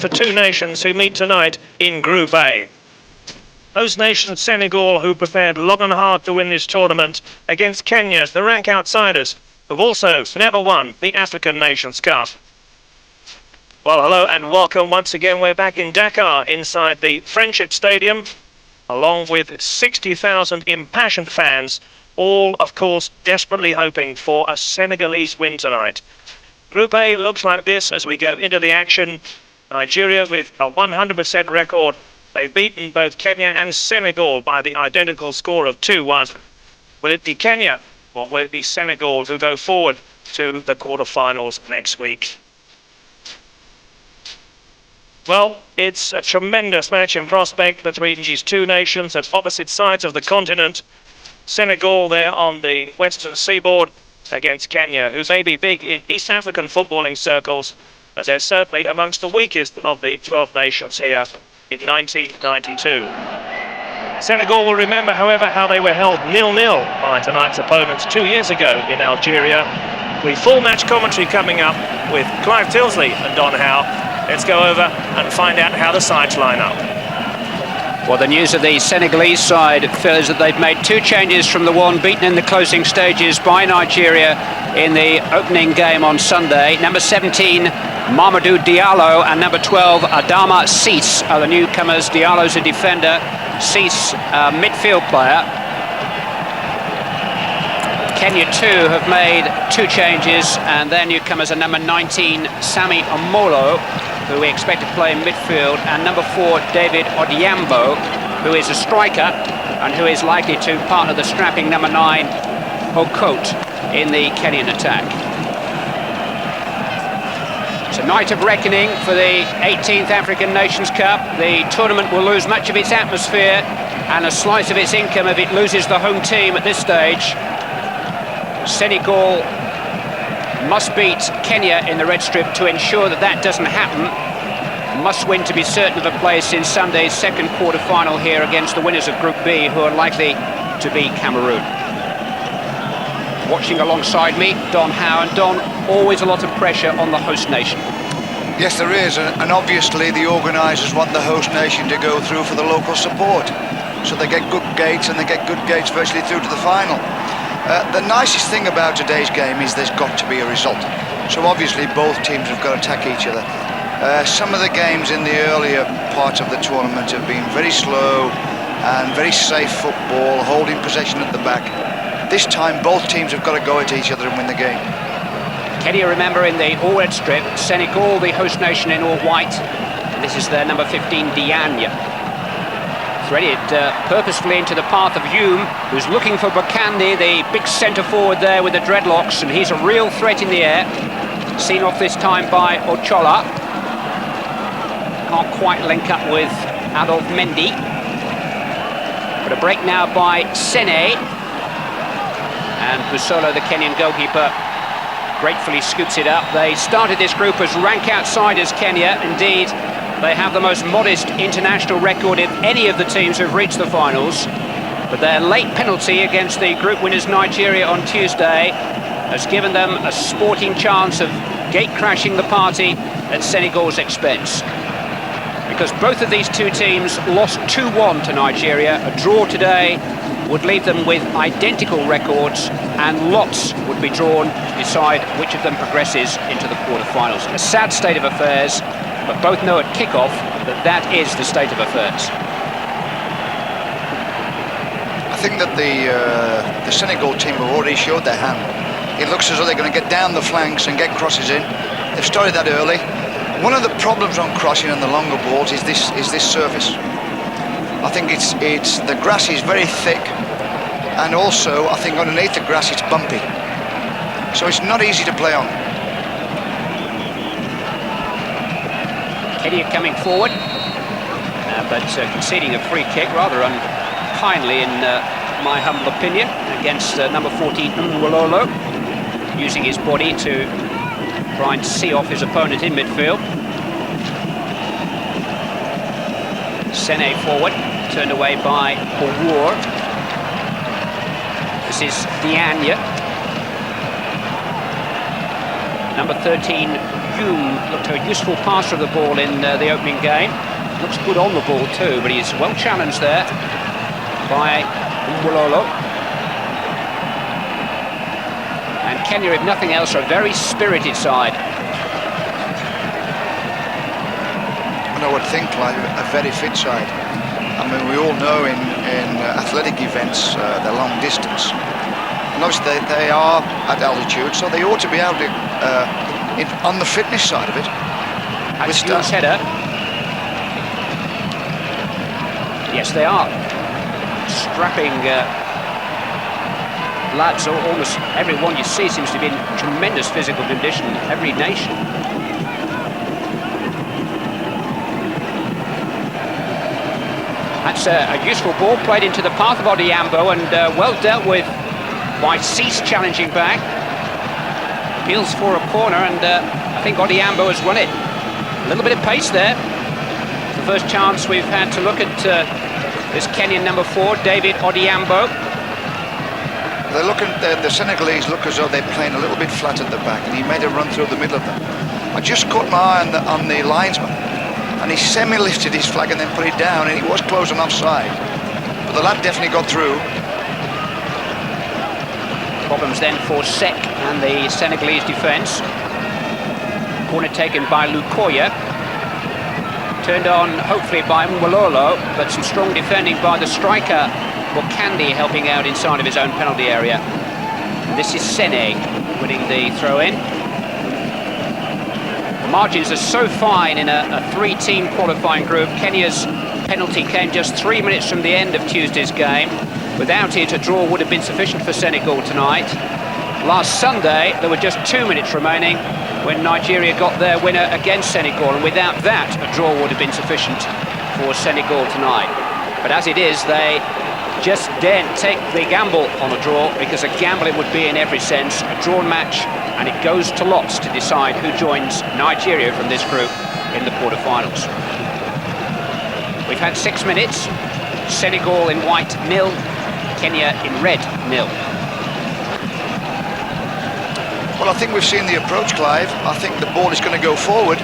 for two nations who meet tonight in Group A. Host nation Senegal, who prepared long and hard to win this tournament, against Kenya, the rank outsiders, who've also never won the African Nations Cup. Well, hello and welcome once again. We're back in Dakar inside the Friendship Stadium, along with 60,000 impassioned fans, all, of course, desperately hoping for a Senegalese win tonight. Group A looks like this as we go into the action. Nigeria with a 100% record. They've beaten both Kenya and Senegal by the identical score of 2-1. Will it be Kenya or will it be Senegal who go forward to the quarterfinals next week? Well, it's a tremendous match in prospect between these two nations at opposite sides of the continent. Senegal there on the western seaboard against Kenya, who may be big in East African footballing circles, but they're certainly amongst the weakest of the 12 nations here in 1992. Senegal will remember, however, how they were held 0-0 by tonight's opponents 2 years ago in Algeria. With full match commentary coming up with Clive Tilsley and Don Howe. Let's go over and find out how the sides line up. Well, the news of the Senegalese side feels that they've made two changes from the one beaten in the closing stages by Nigeria in the opening game on Sunday. Number 17, Mamadou Diallo, and number 12, Adama Cees are the newcomers. Diallo's a defender, Cees a midfield player. Kenya too have made two changes, and their newcomers are number 19, Sami Omolo, who we expect to play in midfield, and number 4, David Odiambo, who is a striker and who is likely to partner the strapping number 9, Okot, in the Kenyan attack. It's a night of reckoning for the 18th African Nations Cup. The tournament will lose much of its atmosphere and a slice of its income if it loses the home team at this stage. Senegal must beat Kenya in the red strip to ensure that that doesn't happen. Must win to be certain of a place in Sunday's second quarter-final here against the winners of Group B, who are likely to be Cameroon. Watching alongside me, Don Howe. And Don, always a lot of pressure on the host nation. Yes, there is, and obviously the organisers want the host nation to go through for the local support. So they get good gates, and they get good gates virtually through to the final. The nicest thing about today's game is there's got to be a result. So obviously both teams have got to attack each other. Some of the games in the earlier part of the tournament have been very slow and very safe football, holding possession at the back. This time both teams have got to go at each other and win the game. Kenya, remember, in the all-red strip, Senegal, the host nation, in all white. And this is their number 15, Diagne. Threaded purposefully into the path of Hume, who's looking for Bakandi, the big centre-forward there with the dreadlocks, and he's a real threat in the air. Seen off this time by Ochola. Can't quite link up with Adolf Mendy. But a break now by Sene. And Busolo, the Kenyan goalkeeper, gratefully scoops it up. They started this group as rank outsiders, Kenya. Indeed, they have the most modest international record of any of the teams who've reached the finals. But their late penalty against the group winners Nigeria on Tuesday has given them a sporting chance of gate-crashing the party at Senegal's expense. Because both of these two teams lost 2-1 to Nigeria. A draw today would leave them with identical records, and lots would be drawn to decide which of them progresses into the quarterfinals. A sad state of affairs, but both know at kickoff that that is the state of affairs. I think that the Senegal team have already showed their hand. It looks as though they're going to get down the flanks and get crosses in. They've started that early. One of the problems on crossing and the longer balls is this surface. I think it's the grass is very thick, and also I think underneath the grass it's bumpy, so it's not easy to play on. Kenya coming forward, but conceding a free kick rather unkindly in my humble opinion against number 14 Nwololo, using his body to try and see off his opponent in midfield. Sene forward, turned away by Omer. This is Diagne. Number 13, Youm looked a useful passer of the ball in the opening game. Looks good on the ball too, but he's well challenged there by Mwololo. And Kenya, if nothing else, are a very spirited side. And I would think like a very fit side. I mean, we all know in athletic events, they're long distance. And obviously they are at altitude, so they ought to be able to, on the fitness side of it. That's Youm's header. Yes, they are. Strapping lads, almost everyone you see seems to be in tremendous physical condition, every nation. That's a useful ball played into the path of Odhiambo and well dealt with by Cease challenging back. Appeals for a corner and I think Odhiambo has won it. A little bit of pace there. It's the first chance we've had to look at this Kenyan number 4, David Odhiambo. They're looking, the Senegalese look as though they're playing a little bit flat at the back, and he made a run through the middle of them. I just caught my eye on the linesman, and he semi-lifted his flag and then put it down, and he was close on offside. But the lad definitely got through. Problems then for Sek and the Senegalese defence. Corner taken by Lukoya. Turned on hopefully by Mwololo, but some strong defending by the striker Bokandi, helping out inside of his own penalty area. And this is Sene winning the throw-in. The margins are so fine in a three-team qualifying group. Kenya's penalty came just 3 minutes from the end of Tuesday's game. Without it, a draw would have been sufficient for Senegal tonight. Last Sunday, there were just 2 minutes remaining when Nigeria got their winner against Senegal, and without that, a draw would have been sufficient for Senegal tonight. But as it is, they just daren't take the gamble on a draw, because a gamble it would be in every sense. A drawn match, and it goes to lots to decide who joins Nigeria from this group in the quarterfinals. We've had 6 minutes. Senegal in white 0, Kenya in red 0. Well, I think we've seen the approach, Clive. I think the ball is going to go forward,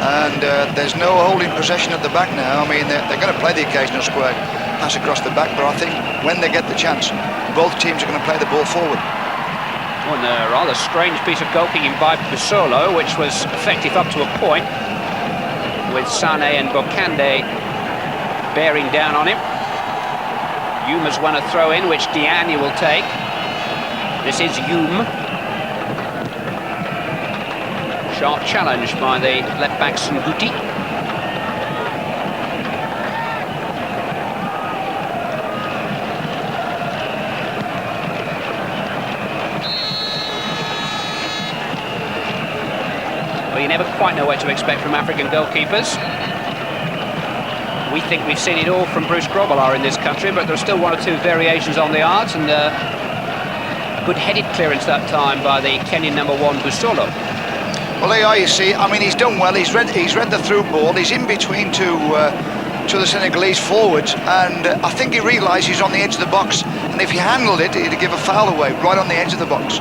and there's no holding possession at the back now. I mean, they're going to play the occasional square pass across the back, but I think when they get the chance, both teams are going to play the ball forward. One rather strange piece of goalkeeping by Busolo, which was effective up to a point, with Sane and Bokande bearing down on him. Youm has won a throw-in, which Diagne will take. This is Youm. Sharp challenge by the left back Sunguti. Well, you never quite know what to expect from African goalkeepers. We think we've seen it all from Bruce Grobbelaar in this country, but there are still 1 or 2 variations on the art, and a good headed clearance that time by the Kenyan number 1, Busolo. Well, there you are, you see. I mean, he's done well. He's read the through ball. He's in between two the Senegalese forwards, and I think he realised he's on the edge of the box, and if he handled it, he'd give a foul away right on the edge of the box.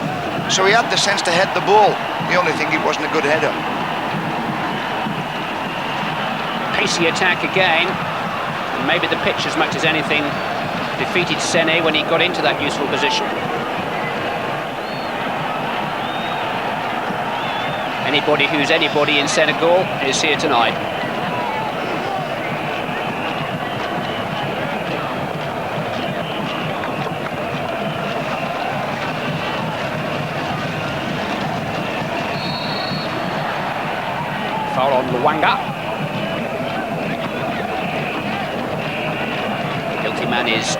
So he had the sense to head the ball. The only thing, it wasn't a good header. Pacey attack again. And maybe the pitch, as much as anything, defeated Sene when he got into that useful position. Anybody who's anybody in Senegal is here tonight. Foul on Luanga. Guilty man is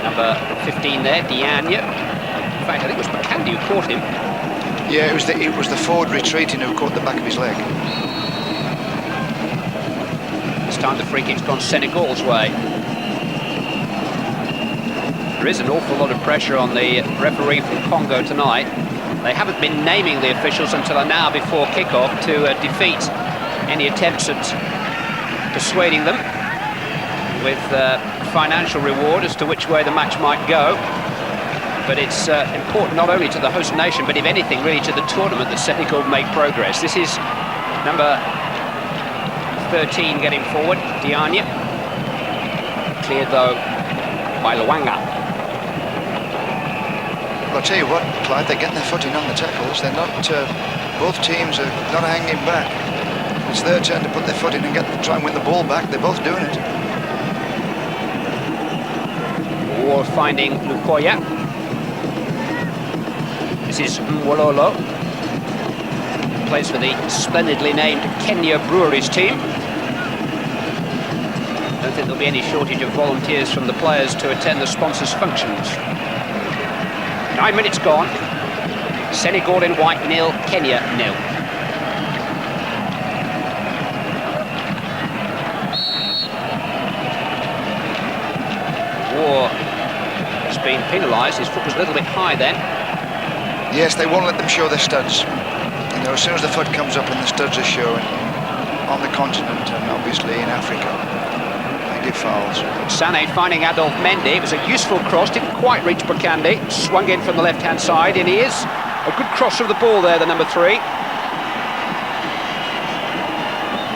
number 15 there, Diagne. In fact, I think it was Bokandi who caught him. Yeah, it was the forward retreating who caught the back of his leg. This time the free kick's gone Senegal's way. There is an awful lot of pressure on the referee from Congo tonight. They haven't been naming the officials until now before kick-off to defeat any attempts at persuading them with financial reward as to which way the match might go. but it's important not only to the host nation, but if anything, really to the tournament that Senegal make progress. This is number 13 getting forward, Diagne. Cleared though by Luanga. Well, I'll tell you what, Clyde, they're getting their footing on the tackles. They're not, both teams are not hanging back. It's their turn to put their foot in and try and win the ball back. They're both doing it. War finding Lukoya. This is Mwololo. Plays for the splendidly named Kenya Breweries team. Don't think there'll be any shortage of volunteers from the players to attend the sponsors' functions. 9 minutes gone. Senegal in white, 0, Kenya 0. War has been penalised. His foot was a little bit high then. Yes, they won't let them show their studs. You know, as soon as the foot comes up and the studs are showing on the continent and obviously in Africa, they give fouls. Sané finding Adolphe Mendy. It was a useful cross, didn't quite reach Bokande. Swung in from the left-hand side, and he is. A good cross of the ball there, the number 3.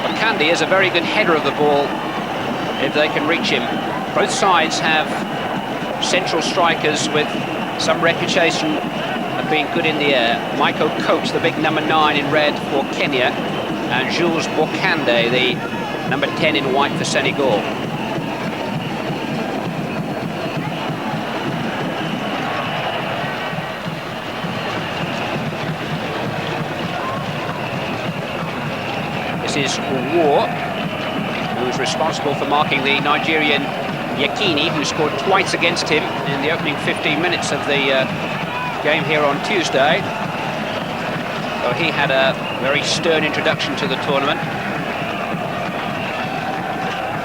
Bokande is a very good header of the ball if they can reach him. Both sides have central strikers with some reputation of being good in the air. Michael Coates, the big number 9 in red for Kenya, and Jules Bokande, the number 10 in white for Senegal. This is War, who's responsible for marking the Nigerian Yekini, who scored twice against him in the opening 15 minutes of the game here on Tuesday. So he had a very stern introduction to the tournament.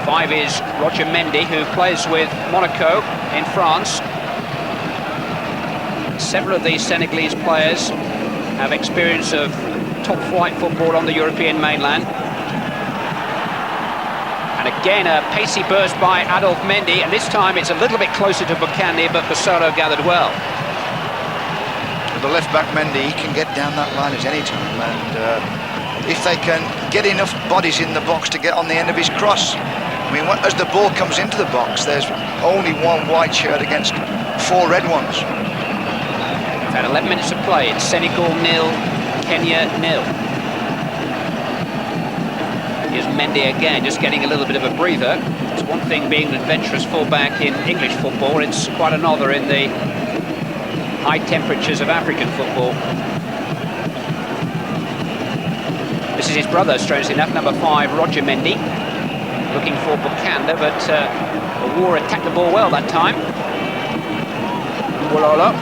5 is Roger Mendy, who plays with Monaco in France. Several of these Senegalese players have experience of top-flight football on the European mainland. And again, a pacey burst by Adolphe Mendy, and this time it's a little bit closer to Bokande, but Basolo gathered well. The left-back Mendy, he can get down that line at any time, and if they can get enough bodies in the box to get on the end of his cross. I mean, as the ball comes into the box, there's only 1 white shirt against 4 red ones. We've had 11 minutes of play. It's Senegal 0, Kenya 0. Here's Mendy again, just getting a little bit of a breather. It's one thing being an adventurous fullback in English football, it's quite another in the high temperatures of African football. This is his brother, strangely enough, number 5, Roger Mendy. Looking for Bokande, but War attacked the ball well that time. Mwololo.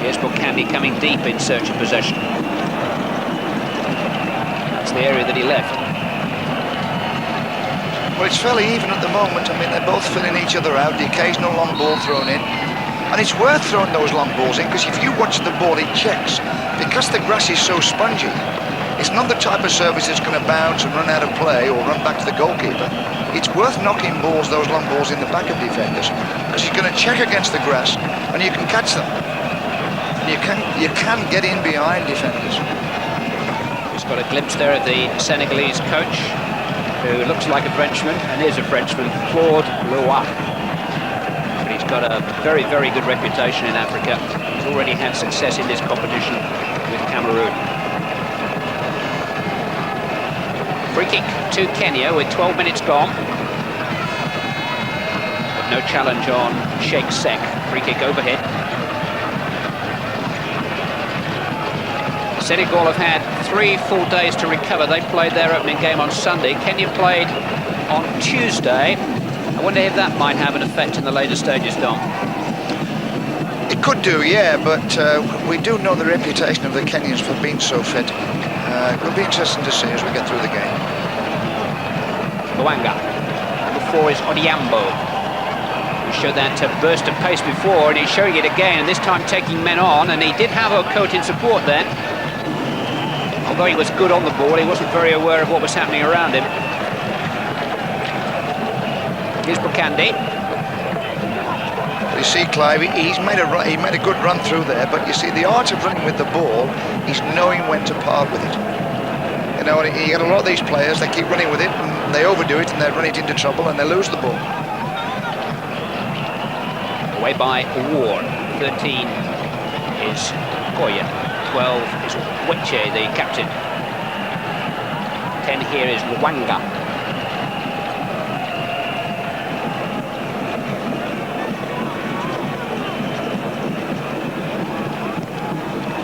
Here's Bokande coming deep in search of possession. That's the area that he left. Well, it's fairly even at the moment. I mean, they're both filling each other out, the occasional long ball thrown in. And it's worth throwing those long balls in, because if you watch the ball, it checks. Because the grass is so spongy, it's not the type of service that's going to bounce and run out of play or run back to the goalkeeper. It's worth knocking balls, those long balls, in the back of defenders, because you're going to check against the grass and you can catch them. And you can get in behind defenders. Just got a glimpse there of the Senegalese coach, who looks like a Frenchman, and is a Frenchman, Claude Leroy. But he's got a very, very good reputation in Africa. He's already had success in this competition with Cameroon. Free kick to Kenya with 12 minutes gone. But no challenge on Sheikh Sek. Free kick overhead. Senegal have had 3 full days to recover. They played their opening game on Sunday. Kenya played on Tuesday. I wonder if that might have an effect in the later stages, Dom. It could do, yeah, but we do know the reputation of the Kenyans for being so fit. It'll be interesting to see as we get through the game. Luanga. Number 4 is Odiambo. We showed that burst of pace before, and he's showing it again, and this time taking men on, and he did have Okote in support then. Although he was good on the ball, he wasn't very aware of what was happening around him. Here's Bukande. You see, Clive, he made a good run through there, but you see, the art of running with the ball is knowing when to part with it. You know, you get a lot of these players, they keep running with it, and they overdo it, and they run it into trouble, and they lose the ball. Away by Ward. 13 is Koya. 12 is Weche, the captain. 10 here is Luanga.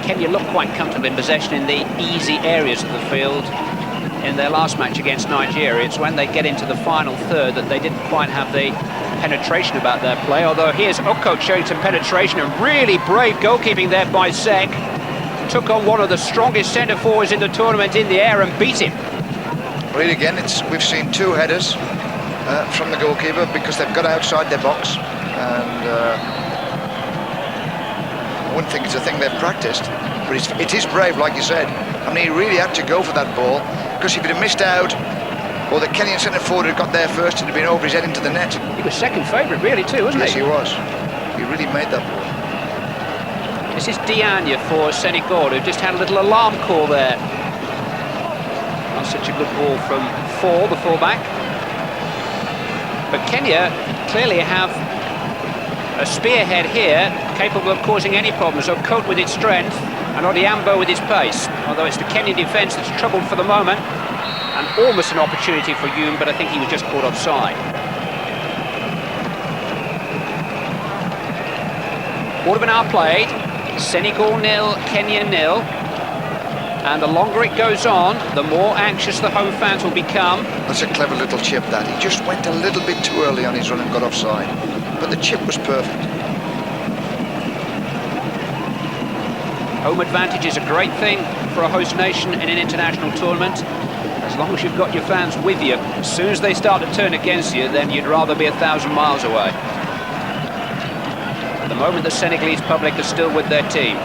Kenya looked quite comfortable in possession in the easy areas of the field in their last match against Nigeria. It's when they get into the final third that they didn't quite have the penetration about their play, although here's Okot showing some penetration and really brave goalkeeping there by Zek. Took on one of the strongest centre forwards in the tournament in the air and beat him. Really, again, we've seen 2 headers from the goalkeeper because they've got outside their box, and I wouldn't think it's a thing they've practiced, but it is brave, like you said. I mean, he really had to go for that ball, because if he'd have missed out, or the Kenyan centre forward had got there first, it'd have been over his head into the net. He was second favourite, really, too, wasn't he? Yes, he was. He really made that ball. This is Dianya for Senegal, who just had a little alarm call there. Not such a good ball from Fall, the fullback. But Kenya clearly have a spearhead here, capable of causing any problems. Okot with its strength, and Odiambo with his pace. Although it's the Kenyan defence that's troubled for the moment, and almost an opportunity for Hume, but I think he was just caught offside. Quarter of an hour played. Senegal 0, Kenya 0. And the longer it goes on, the more anxious the home fans will become. That's a clever little chip, that. He just went a little bit too early on his run and got offside. But the chip was perfect. Home advantage is a great thing for a host nation in an international tournament. As long as you've got your fans with you, as soon as they start to turn against you, then you'd rather be 1,000 miles away. At the moment, the Senegalese public are still with their team.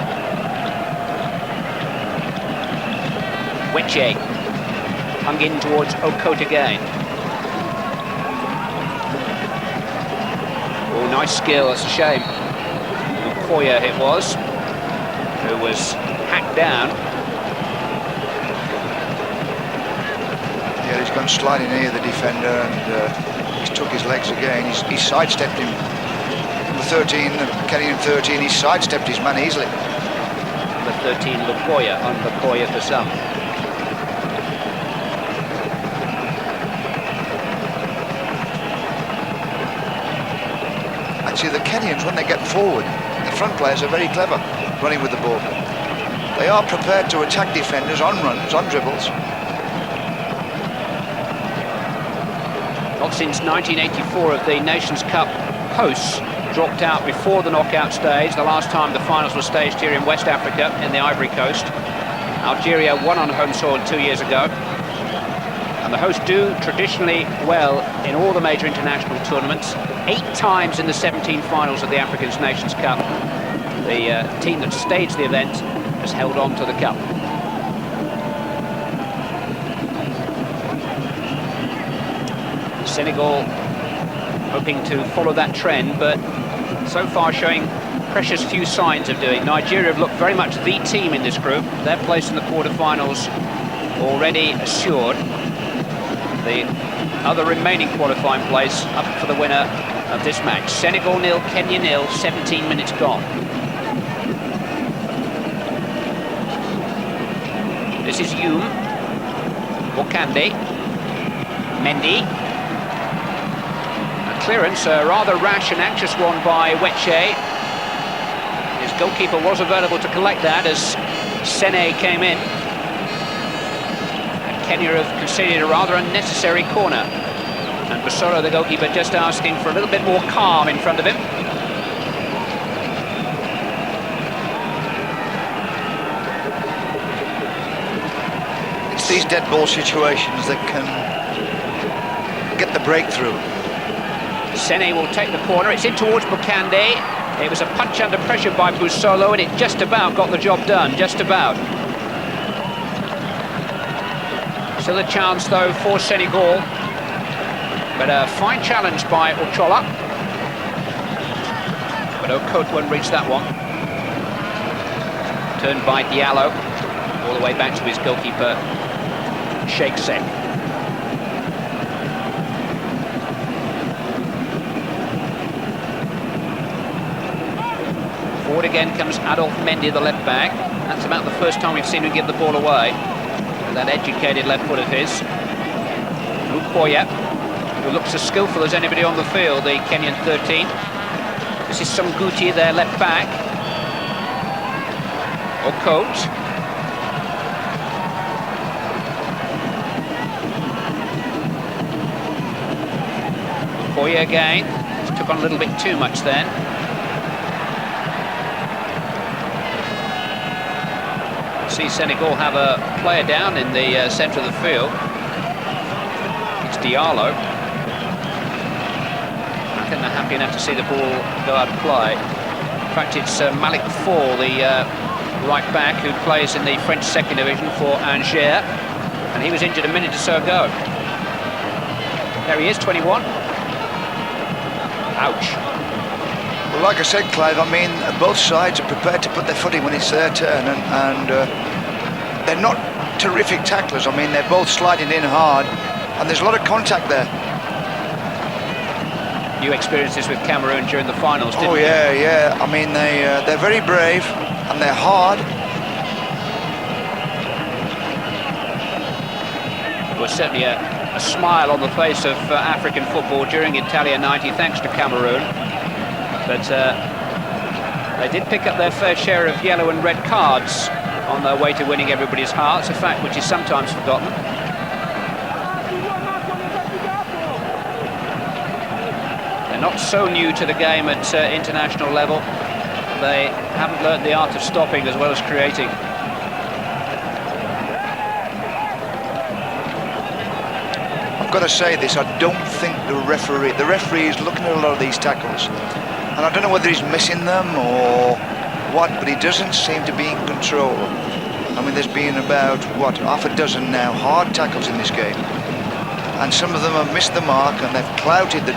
Weche hung in towards Okot again. Oh, nice skill, that's a shame. Koya it was, who was hacked down. Yeah, he's gone sliding near the defender, and he's took his legs again. He's sidestepped him. Number 13, Kenyan 13, he sidestepped his man easily. Number 13, Lukoya, on Lukoya for some. Actually, the Kenyans, when they get forward, the front players are very clever running with the ball. They are prepared to attack defenders on runs, on dribbles. Not since 1984 of the Nations Cup hosts dropped out before the knockout stage. The last time the finals were staged here in West Africa, in the Ivory Coast. Algeria won on home soil 2 years ago. And the hosts do traditionally well in all the major international tournaments. 8 times in the 17 finals of the African Nations Cup. The team that staged the event has held on to the cup. Senegal hoping to follow that trend, but so far showing precious few signs of doing. Nigeria have looked very much the team in this group. Their place in the quarterfinals already assured. The other remaining qualifying place up for the winner of this match. Senegal 0, Kenya 0, 17 minutes gone. This is Hume, Wakande, Mendy. A clearance, a rather rash and anxious one by Weche. His goalkeeper was available to collect that as Sene came in. Kenya have conceded a rather unnecessary corner. And Busolo, the goalkeeper, just asking for a little bit more calm in front of him. It's these dead ball situations that can get the breakthrough. Sene will take the corner. It's in towards Bukande. It was a punch under pressure by Busolo, and it just about got the job done, just about. Still a chance, though, for Senegal. But a fine challenge by Ochola. But Okoth won't reach that one. Turned by Diallo. All the way back to his goalkeeper, Sheikh Sek. Forward again comes Adolf Mendy, the left back. That's about the first time we've seen him give the ball away. With that educated left foot of his. Lukoya, who looks as skillful as anybody on the field, the Kenyan 13. This is Sunguti, their left back. Okoth. Lukoya again. Just took on a little bit too much then. See Senegal have a player down in the centre of the field. It's Diallo. I think they're happy enough to see the ball go out of play. In fact, it's Malik Fall, the right back, who plays in the French second division for Angers, and he was injured a minute or so ago. There he is, 21. Ouch. Well, like I said, Clive, I mean, both sides are prepared to put their foot in when it's their turn, and they're not terrific tacklers. I mean, they're both sliding in hard, and there's a lot of contact there. You experienced this with Cameroon during the finals, didn't you? Oh, yeah. I mean, they're very brave, and they're hard. It was certainly a smile on the face of African football during Italia 90, thanks to Cameroon. But they did pick up their fair share of yellow and red cards on their way to winning everybody's hearts, a fact which is sometimes forgotten. They're not so new to the game at international level. They haven't learnt the art of stopping as well as creating. I've got to say this, I don't think the referee is looking at a lot of these tackles. And I don't know whether he's missing them or what, but he doesn't seem to be in control. I mean, there's been about, what, half a dozen now hard tackles in this game. And some of them have missed the mark and they've clouted the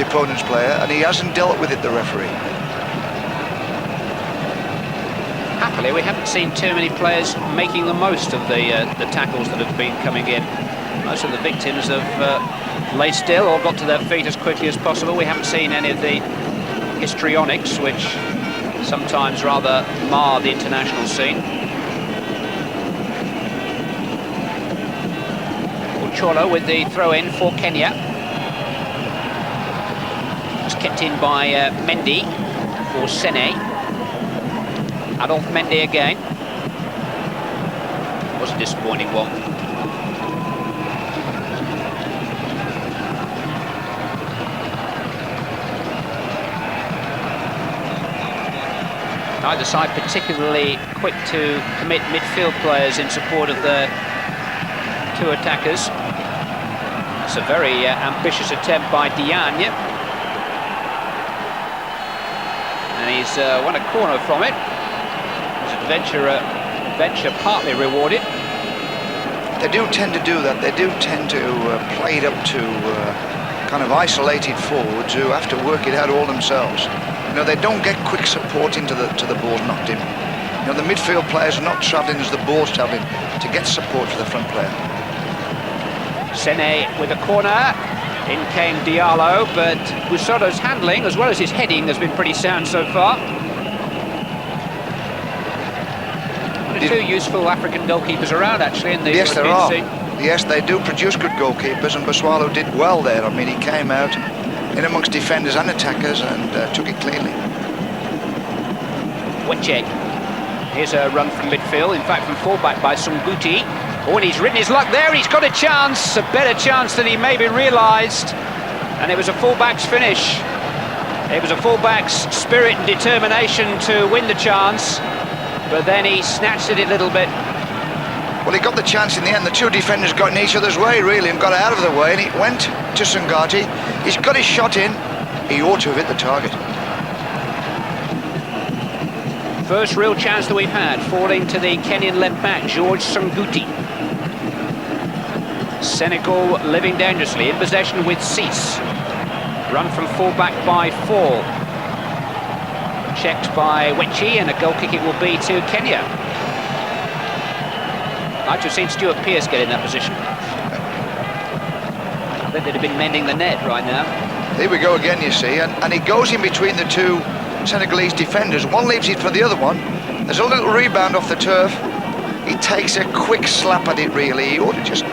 opponent's player, and he hasn't dealt with it, the referee. Happily, we haven't seen too many players making the most of the tackles that have been coming in. Most of the victims have lay still or got to their feet as quickly as possible. We haven't seen any of the histrionics, which sometimes rather mar the international scene. Ochola with the throw-in for Kenya. It's kept in by Mendy for Sene. Adolf Mendy again. It was a disappointing one. Neither side particularly quick to commit midfield players in support of their two attackers. It's a very ambitious attempt by Diagne. And he's won a corner from it. His adventure partly rewarded. They do tend to do that. They do tend to play it up to kind of isolated forwards who have to work it out all themselves. You know, they don't get quick support into to the ball knocked in. You know, the midfield players are not travelling as the ball's travelling to get support for the front player. Sene with a corner. In came Diallo, but Busoto's handling as well as his heading has been pretty sound so far. One or two useful African goalkeepers around actually in the Yes, there are. scene. Yes, they do produce good goalkeepers, and Basualo did well there. I mean, he came out in amongst defenders and attackers and took it cleanly. Weche. Here's a run from midfield, in fact from fullback by Sunguti. Oh, and he's ridden his luck there, he's got a chance, a better chance than he maybe realised. And it was a fullback's finish. It was a fullback's spirit and determination to win the chance, but then he snatched it a little bit. Well, he got the chance in the end. The two defenders got in each other's way, really, and got out of the way, and it went to Sungati. He's got his shot in. He ought to have hit the target. First real chance that we've had, falling to the Kenyan left back, George Sunguti. Senegal living dangerously, in possession with Cease. Run from full-back by Fall. Checked by Wechi, and a goal kick it will be to Kenya. I'd like to have seen Stuart Pearce get in that position. I think they'd have been mending the net right now. Here we go again, you see, and he goes in between the two Senegalese defenders. One leaves it for the other one. There's a little rebound off the turf. He takes a quick slap at it, really. He ought to just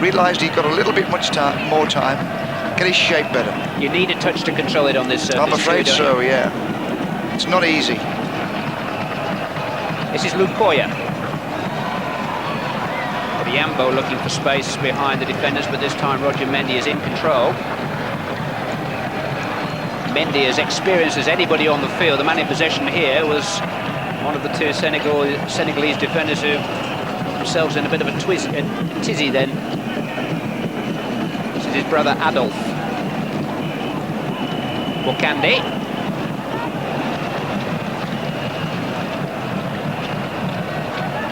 realised he got a little bit more time, get his shape better. You need a touch to control it on this surface. I'm afraid so, yeah. It's not easy. This is Lukoya. Yambo looking for space behind the defenders, but this time Roger Mendy is in control. Mendy, as experienced as anybody on the field, the man in possession here was one of the two Senegalese defenders who themselves in a bit of a tizzy then. This is his brother Adolf. Bokande.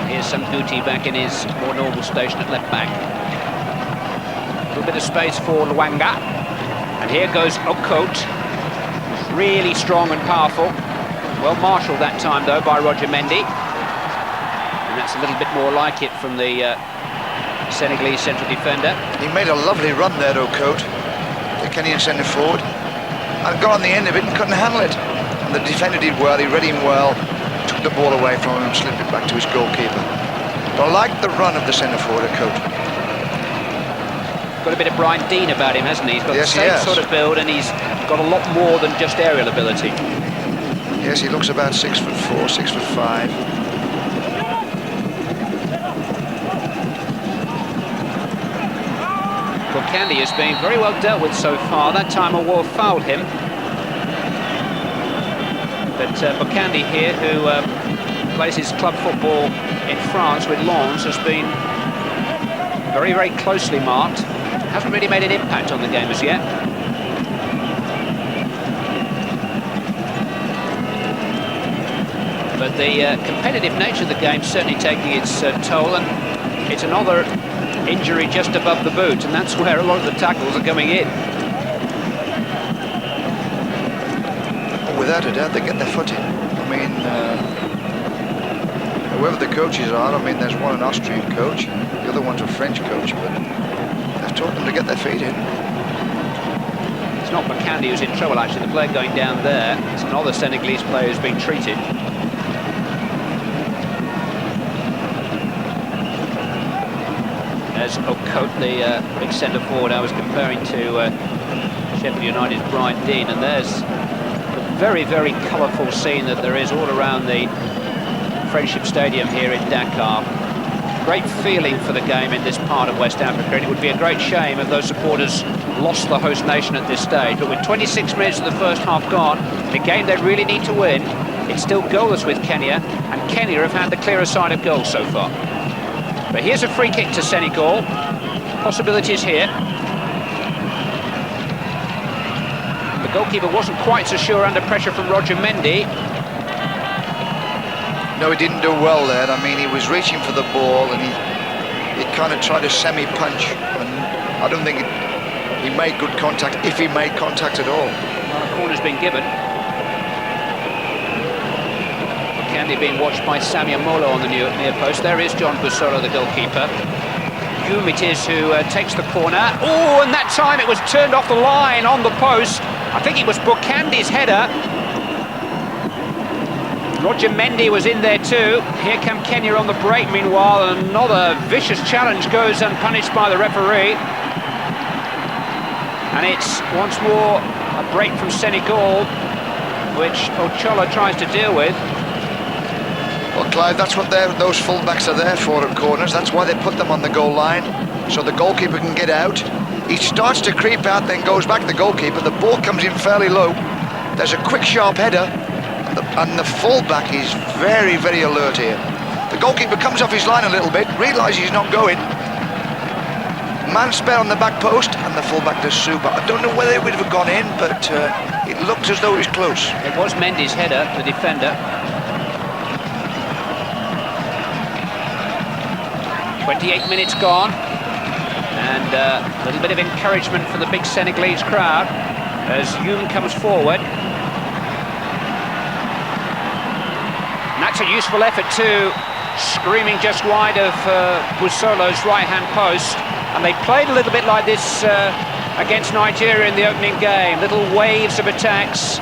Here's Samguti back in his more normal station at left back. A little bit of space for Luanga. And here goes Okote. Really strong and powerful. Well marshalled that time though by Roger Mendy. And that's a little bit more like it from the Senegalese central defender. He made a lovely run there, Okote, the Kenyan centre forward, and got on the end of it and couldn't handle it. And the defender did well, he read him well, took the ball away from him and slipped it back to his goalkeeper. But I like the run of the centre forward, Okote. Got a bit of Brian Dean about him, hasn't he? He's got Yes, the same sort of build, and he's got a lot more than just aerial ability. Yes, he looks about 6'4", 6'5". Bokande has been very well dealt with so far. That time Awar fouled him. But Bokande here, who plays his club football in France with Lens, has been very, very closely marked. Hasn't really made an impact on the game as yet. But the competitive nature of the game is certainly taking its toll, and it's another injury just above the boot, and that's where a lot of the tackles are coming in. Without a doubt, they get their foot in. I mean, whoever the coaches are, I mean, there's one an Austrian coach, the other one's a French coach, but they've taught them to get their feet in. It's not Bokande who's in trouble, actually. The player going down there, it's another Senegalese player who's been treated. As Okote, the big centre forward I was comparing to Sheffield United's Brian Dean, and there's a very, very colourful scene that there is all around the Friendship Stadium here in Dakar. Great feeling for the game in this part of West Africa, and it would be a great shame if those supporters lost the host nation at this stage. But with 26 minutes of the first half gone, the game they really need to win, it's still goalless with Kenya, and Kenya have had the clearer side of goals so far. But here's a free kick to Senegal. Possibilities here. The goalkeeper wasn't quite so sure under pressure from Roger Mendy. No, he didn't do well there. I mean, he was reaching for the ball and he kind of tried a semi-punch. And I don't think he made good contact, if he made contact at all. Well, a corner's been given. Bokande being watched by Samia Molo on the near post. There is John Busolo, the goalkeeper. Hume it is who takes the corner. Oh, and that time it was turned off the line on the post. I think it was Bokande's header. Roger Mendy was in there too. Here come Kenya on the break meanwhile, and another vicious challenge goes unpunished by the referee. And it's once more a break from Senegal, which Ochola tries to deal with. Well, Clive, that's what those full-backs are there for at corners. That's why they put them on the goal line, so the goalkeeper can get out. He starts to creep out, then goes back to the goalkeeper. The ball comes in fairly low. There's a quick, sharp header, and the full-back is very, very alert here. The goalkeeper comes off his line a little bit, realises he's not going. Man spell on the back post, and the full-back does super. I don't know whether it would have gone in, but it looked as though it was close. It was Mendy's header, the defender. 28 minutes gone, And a little bit of encouragement for the big Senegalese crowd as Youm comes forward. And that's a useful effort too, screaming just wide of Busolo's right-hand post. And they played a little bit like this against Nigeria in the opening game. Little waves of attacks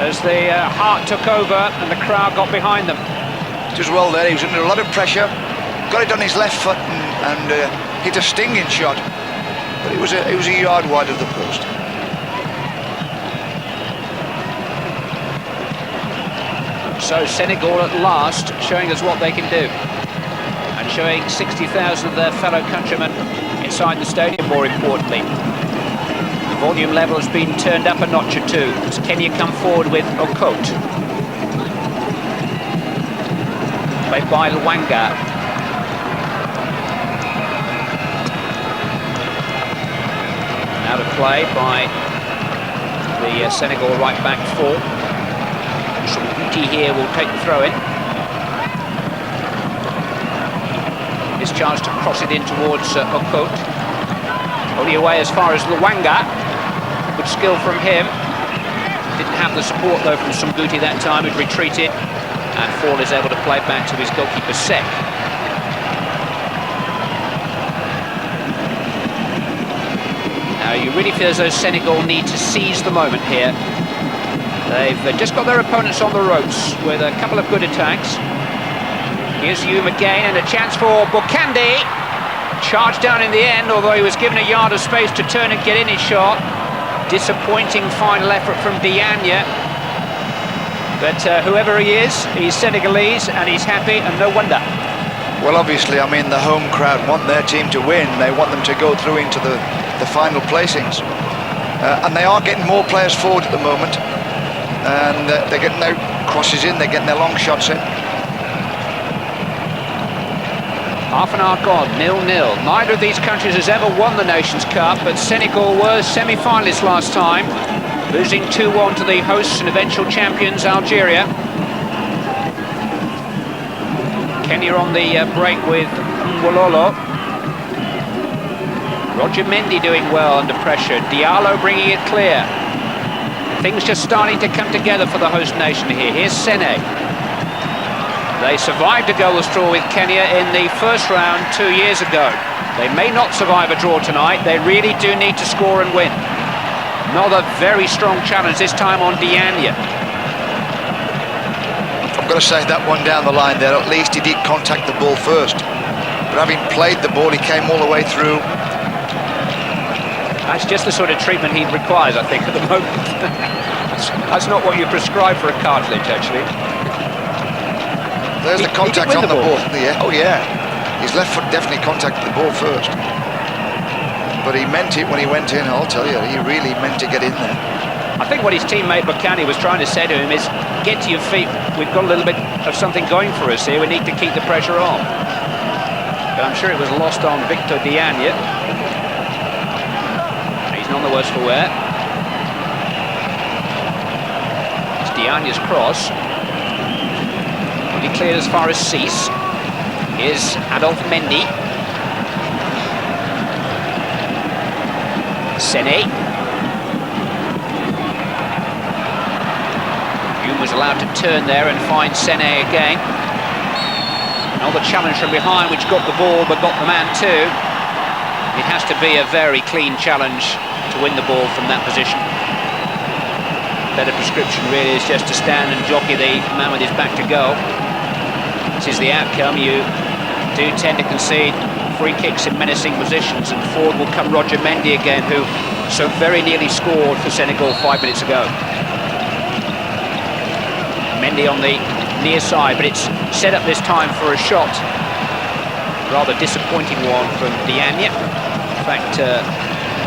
as the heart took over and the crowd got behind them. Just well there, he was under a lot of pressure, got it on his left foot and hit a stinging shot, but it was a yard wide of the post. So Senegal at last showing us what they can do, and showing 60,000 of their fellow countrymen inside the stadium, more importantly. The volume level has been turned up a notch or two as Kenya come forward with Okot. Played by Luanga. Now to play by the Senegal right back four. Guti here will take the throw in. His chance to cross it in towards Okot. Only away as far as Luanga. Good skill from him. Didn't have the support though from Sumbuti that time, who'd retreated. And Fall is able to play back to his goalkeeper Sek. Now you really feel as though Senegal need to seize the moment here. They've just got their opponents on the ropes with a couple of good attacks. Here's Youm again, and a chance for Bokandi. Charged down in the end, although he was given a yard of space to turn and get in his shot. Disappointing final effort from Diagne. But whoever he is, he's Senegalese and he's happy, and no wonder. Well, obviously, I mean, the home crowd want their team to win. They want them to go through into the final placings. And they are getting more players forward at the moment. And they're getting their crosses in, they're getting their long shots in. Half an hour gone, 0-0. Neither of these countries has ever won the Nations Cup, but Senegal were semi-finalists last time, losing 2-1 to the hosts and eventual champions, Algeria. Kenya on the break with Ngololo. Roger Mendy doing well under pressure. Diallo bringing it clear. Things just starting to come together for the host nation here. Here's Sene. They survived a goalless draw with Kenya in the first round 2 years ago. They may not survive a draw tonight. They really do need to score and win. Another very strong challenge, this time on Diagne. I've got to say that one down the line there, at least he did contact the ball first. But having played the ball, he came all the way through. That's just the sort of treatment he requires, I think, at the moment. That's not what you prescribe for a cartilage, actually. There's the contact on the ball. Yeah. Oh, yeah. His left foot definitely contacted the ball first. But he meant it when he went in, I'll tell you. He really meant to get in there. I think what his teammate Bokandi was trying to say to him is, get to your feet. We've got a little bit of something going for us here. We need to keep the pressure on. But I'm sure it was lost on Victor Diagne. He's none the worse for wear. It's Diagne's cross. Cleared as far as Cease. Here's Adolphe Mendy. Sene. Youm was allowed to turn there and find Sene again. Another challenge from behind, which got the ball but got the man too. It has to be a very clean challenge to win the ball from that position. Better prescription really is just to stand and jockey the man with his back to goal. This is the outcome. You do tend to concede free kicks in menacing positions, and forward will come Roger Mendy again, who so very nearly scored for Senegal 5 minutes ago. Mendy on the near side, but it's set up this time for a shot. Rather disappointing one from Diagne. In fact,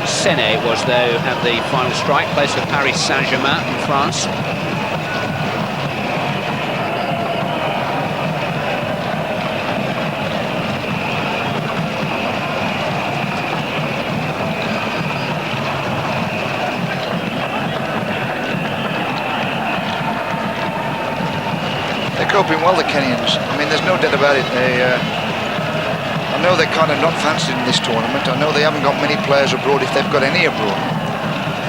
Sene was there who had the final strike, plays for Paris Saint-Germain in France. They're coping well, the Kenyans. I mean, there's no doubt about it. I know they're kind of not fancied in this tournament. I know they haven't got many players abroad, if they've got any abroad.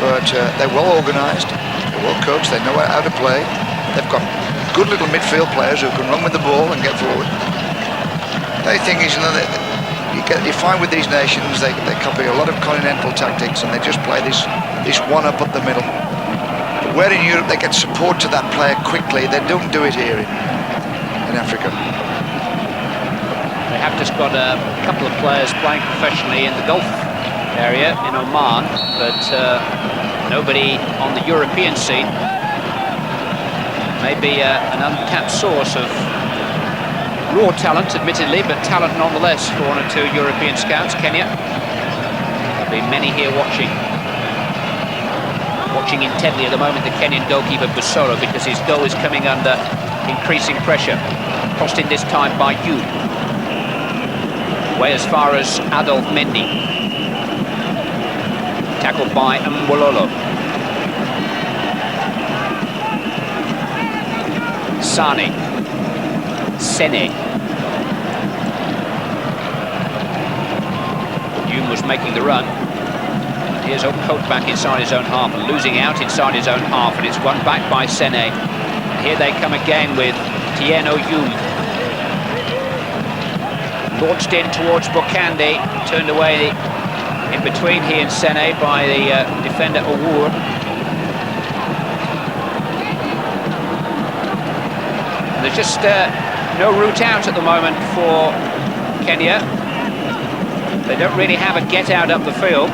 But they're well organised, they're well coached, they know how to play. They've got good little midfield players who can run with the ball and get forward. The only thing is, you know, you find with these nations, they copy a lot of continental tactics and they just play this one-up up the middle. But where in Europe they get support to that player quickly, they don't do it here in Africa. They have just got a couple of players playing professionally in the Gulf area in Oman, but nobody on the European scene. Maybe an untapped source of raw talent, admittedly, but talent nonetheless for one or two European scouts. Kenya. There'll be many here watching intently at the moment the Kenyan goalkeeper Busolo, because his goal is coming under increasing pressure. Crossed in this time by Yu. Way as far as Adolf Mendy. Tackled by Mwololo. Sane. Sene. Youm was making the run. Here's Okoth back inside his own half and losing out inside his own half, and it's won back by Sene. And here they come again with Tieno Youm. Launched in towards Bokande, turned away in between he and Sene by the defender Awur. And there's just no route out at the moment for Kenya. They don't really have a get out up the field.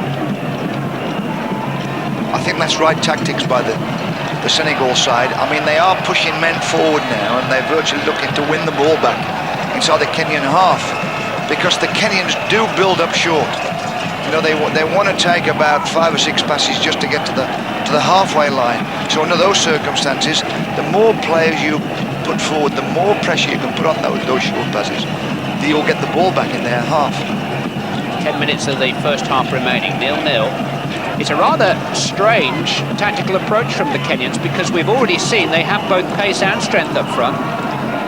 I think that's right tactics by the Senegal side. I mean, they are pushing men forward now and they're virtually looking to win the ball back inside the Kenyan half, because the Kenyans do build up short. You know, they want to take about 5 or 6 passes just to get to the halfway line. So under those circumstances, the more players you put forward, the more pressure you can put on those short passes, you'll get the ball back in their half. 10 minutes of the first half remaining, 0-0. It's a rather strange tactical approach from the Kenyans, because we've already seen they have both pace and strength up front.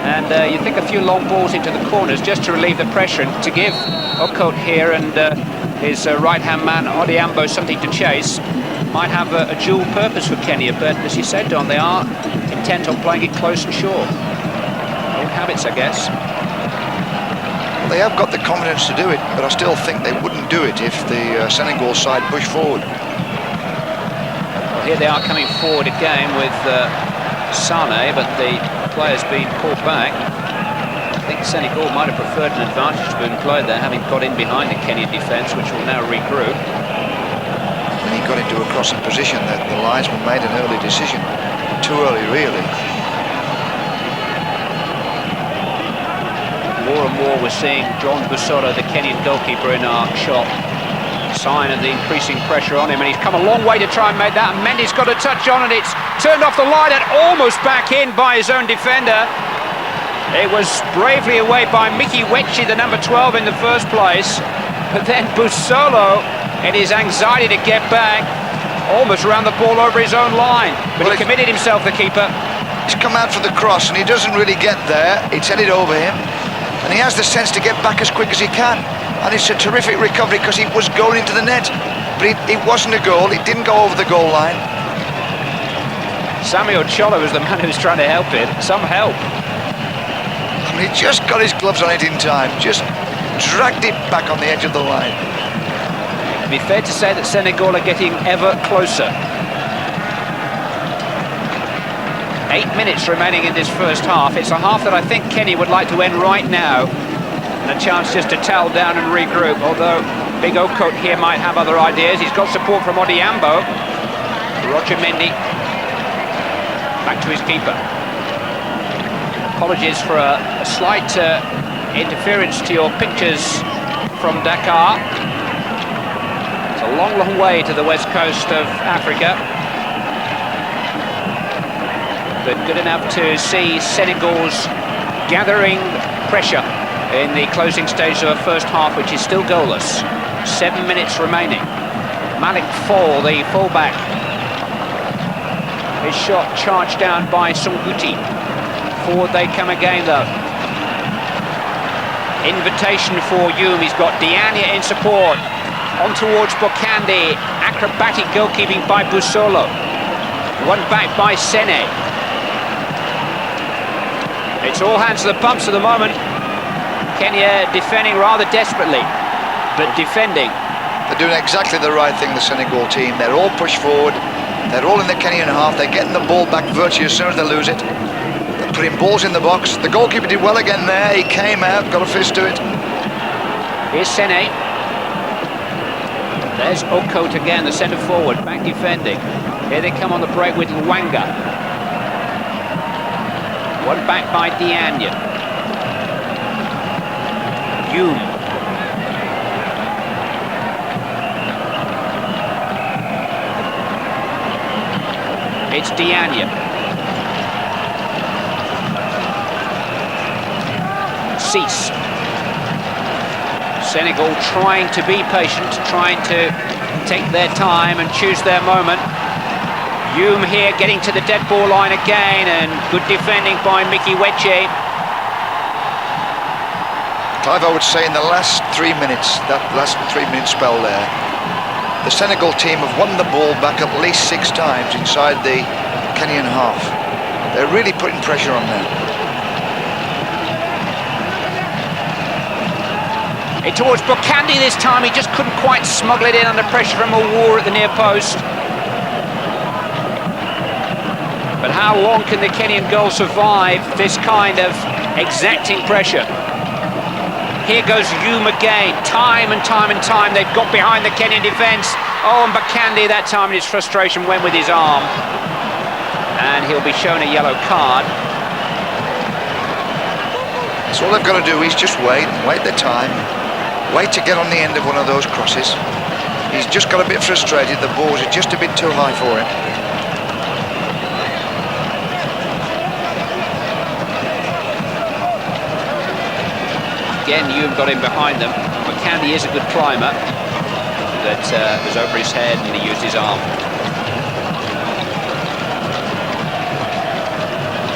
And you think a few long balls into the corners just to relieve the pressure and to give Okoth here and his right-hand man Odiambo something to chase might have a dual purpose for Kenya. But as you said, Don, they are intent on playing it close and short. Old habits, I guess. Well, they have got the confidence to do it, but I still think they wouldn't do it if the Senegal side push forward. Well, here they are coming forward again with Sane, but the player's been pulled back. I think Senegal might have preferred an advantage to be employed there, having got in behind the Kenyan defence, which will now regroup. When he got into a crossing position, the linesman made an early decision. Too early, really. More and more we're seeing John Busolo, the Kenyan goalkeeper, in our shot. Sign of the increasing pressure on him, and he's come a long way to try and make that. And Mendy's got a touch on, and it's turned off the line and almost back in by his own defender. It was bravely away by Mickey Wechi, the number 12 in the first place. But then Busolo, in his anxiety to get back, almost ran the ball over his own line. But he committed himself, the keeper. He's come out for the cross, and he doesn't really get there. It's headed over him. And he has the sense to get back as quick as he can. And it's a terrific recovery because he was going into the net. But it wasn't a goal, it didn't go over the goal line. Samuel Cholo was the man who was trying to help him. Some help. I mean, he just got his gloves on it in time. Just dragged it back on the edge of the line. It'd be fair to say that Senegal are getting ever closer. 8 minutes remaining in this first half. It's a half that I think Kenya would like to end right now. And a chance just to towel down and regroup, although Big Okoth here might have other ideas. He's got support from Odiambo. Roger Mendy back to his keeper. Apologies for a slight interference to your pictures from Dakar. It's a long, long way to the west coast of Africa. But good enough to see Senegal's gathering pressure in the closing stage of the first half, which is still goalless. 7 minutes remaining. Malik Fall, the fullback. His shot charged down by Sunguti. Forward they come again, though. Invitation for Hume. He's got Diania in support. On towards Bokandi. Acrobatic goalkeeping by Busolo. One back by Sene. It's all hands to the pumps at the moment. Kenya defending rather desperately, but defending. They're doing exactly the right thing, the Senegal team. They're all pushed forward. They're all in the Kenyan half. They're getting the ball back virtually as soon as they lose it. They're putting balls in the box. The goalkeeper did well again there. He came out, got a fist to it. Here's Sene. There's Okot again, the centre forward, back defending. Here they come on the break with Luanga. One back by Diania. Hume. It's Diania. Cease. Senegal trying to be patient, trying to take their time and choose their moment. Hume here getting to the dead ball line again, and good defending by Mickey Weche. Clive, I would say in the last 3 minutes, that last 3 minute spell there, the Senegal team have won the ball back at least 6 times inside the Kenyan half. They're really putting pressure on them. It towards Bokandi this time. He just couldn't quite smuggle it in under pressure from Awar at the near post. But how long can the Kenyan goal survive this kind of exacting pressure? Here goes Hume again, time and time and time. They've got behind the Kenyan defence. Oh, and Bokandi that time in his frustration went with his arm. And he'll be shown a yellow card. So all they've got to do is just wait their time. Wait to get on the end of one of those crosses. He's just got a bit frustrated. The balls are just a bit too high for him. Again, Hume got in behind them. Bokandi is a good climber, but was over his head and he used his arm.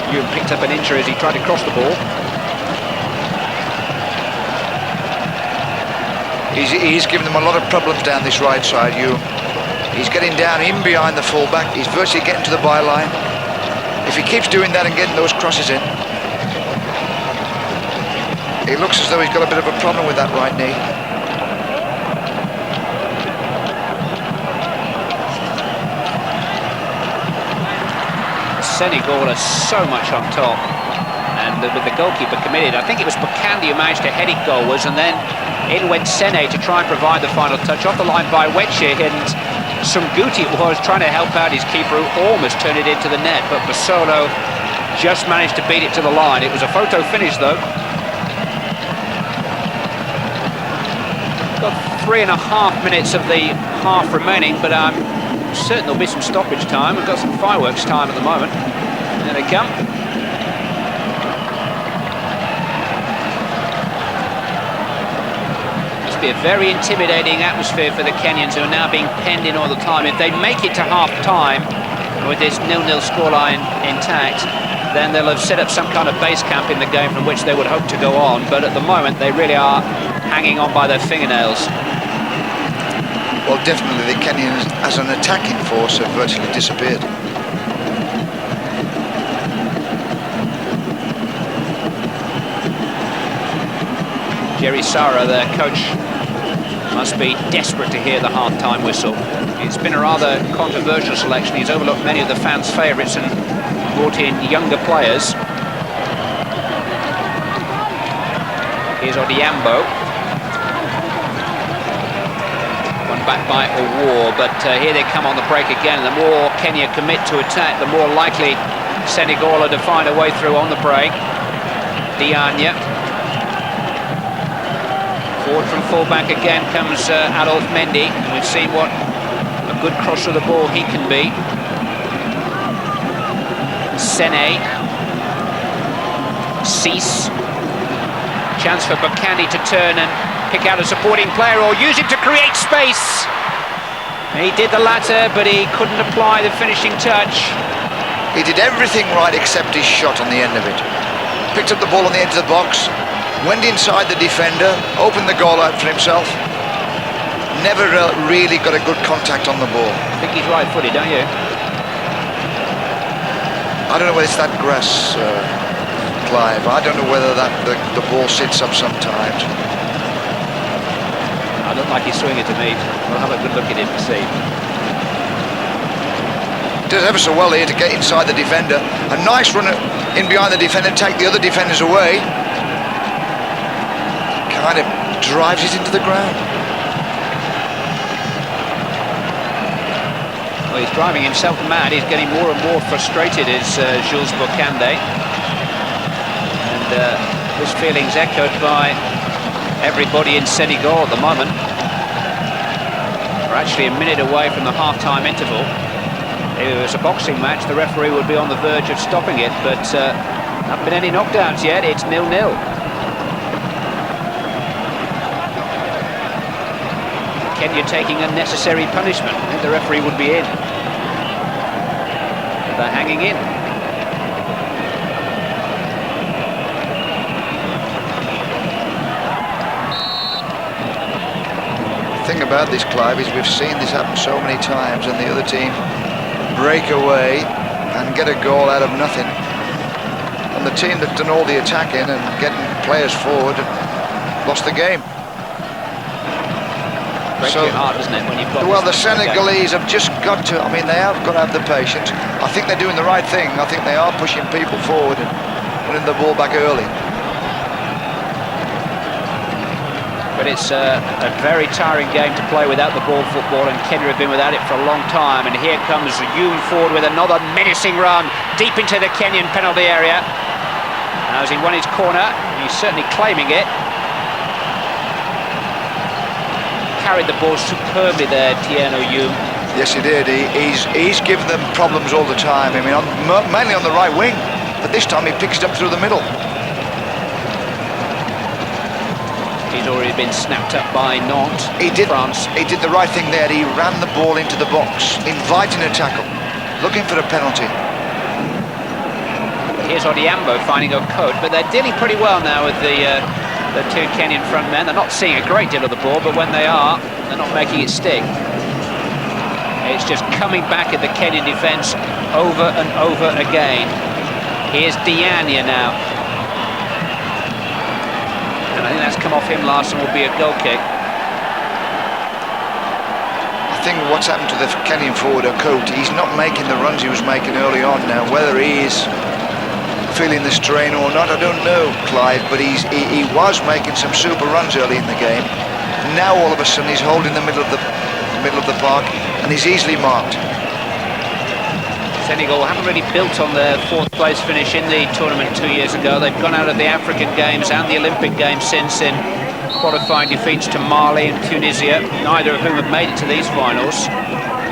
Hume picked up an injury as he tried to cross the ball. He's given them a lot of problems down this right side, Hume. He's getting down in behind the fullback. He's virtually getting to the byline. If he keeps doing that and getting those crosses in, it looks as though he's got a bit of a problem with that right knee. Senegal are so much on top, and with the goalkeeper committed, I think it was Bokandi who managed to head it goalwards, and then in went Sene to try and provide the final touch off the line by Weche, and Sumguti was trying to help out his keeper who almost turned it into the net, but Busolo just managed to beat it to the line. It was a photo finish though. Got 3.5 minutes of the half remaining, but I'm certain there'll be some stoppage time. We've got some fireworks time at the moment. There they come. Must be a very intimidating atmosphere for the Kenyans, who are now being penned in all the time. If they make it to half time with this 0-0 scoreline intact, then they'll have set up some kind of base camp in the game from which they would hope to go on. But at the moment, they really are hanging on by their fingernails. Well, definitely the Kenyans, as an attacking force, have virtually disappeared. Jerry Sara, their coach, must be desperate to hear the half-time whistle. It's been a rather controversial selection. He's overlooked many of the fans' favourites and brought in younger players. Here's Odiambo. One back by Awar, but here they come on the break again. The more Kenya commit to attack, the more likely Senegal are to find a way through on the break. Diania. Forward from fullback again comes Adolphe Mendy, and we've seen what a good crosser of the ball he can be. Sene. Cease. Chance for Bokandi to turn and pick out a supporting player or use it to create space. He did the latter, but he couldn't apply the finishing touch. He did everything right except his shot on the end of it. Picked up the ball on the edge of the box, went inside the defender, opened the goal out for himself. Never really got a good contact on the ball. I think he's right-footed, don't you? I don't know whether it's that grass, Clive. I don't know whether the ball sits up sometimes. I look like he's swinging it to me. We'll have a good look at him to see. Does ever so well here to get inside the defender. A nice run in behind the defender, take the other defenders away. Kind of drives it into the ground. Well, he's driving himself mad. He's getting more and more frustrated, is Jules Bocandé. And this feeling's echoed by everybody in Senegal at the moment. We're actually a minute away from the half-time interval. If it was a boxing match, the referee would be on the verge of stopping it, but not been any knockdowns yet. It's 0-0. Kenya taking unnecessary punishment. I think the referee would be in. But they're hanging in. The thing about this, Clive, is we've seen this happen so many times, and the other team break away and get a goal out of nothing. And the team that's done all the attacking and getting players forward lost the game. Breaks your heart, doesn't it, when you've got... Well, the Senegalese have just got to, I mean, they have got to have the patience. I think they're doing the right thing. I think they are pushing people forward and putting the ball back early. But it's a very tiring game to play without the ball football, and Kenya have been without it for a long time. And here comes Youm forward with another menacing run deep into the Kenyan penalty area. Now as he won his corner, he's certainly claiming it. Carried the ball superbly there, Tieno Youm. Yes, he did. He's given them problems all the time. I mean, mainly on the right wing, but this time he picks it up through the middle. He's already been snapped up by Nantes, France. He did the right thing there. He ran the ball into the box, inviting a tackle, looking for a penalty. Here's Odiambo finding a coat, but they're dealing pretty well now with the two Kenyan front men. They're not seeing a great deal of the ball, but when they are, they're not making it stick. It's just coming back at the Kenyan defence over and over again. Here's Diania now. And I think that's come off him last and will be a goal kick. I think what's happened to the Kenyan forward, Coat, he's not making the runs he was making early on now. Whether he is feeling the strain or not, I don't know, Clive, but he was making some super runs early in the game. Now all of a sudden he's holding the middle of the park and he's easily marked. Senegal haven't really built on their fourth place finish in the tournament 2 years ago. They've gone out of the African Games and the Olympic Games since in qualifying defeats to Mali and Tunisia, neither of whom have made it to these finals.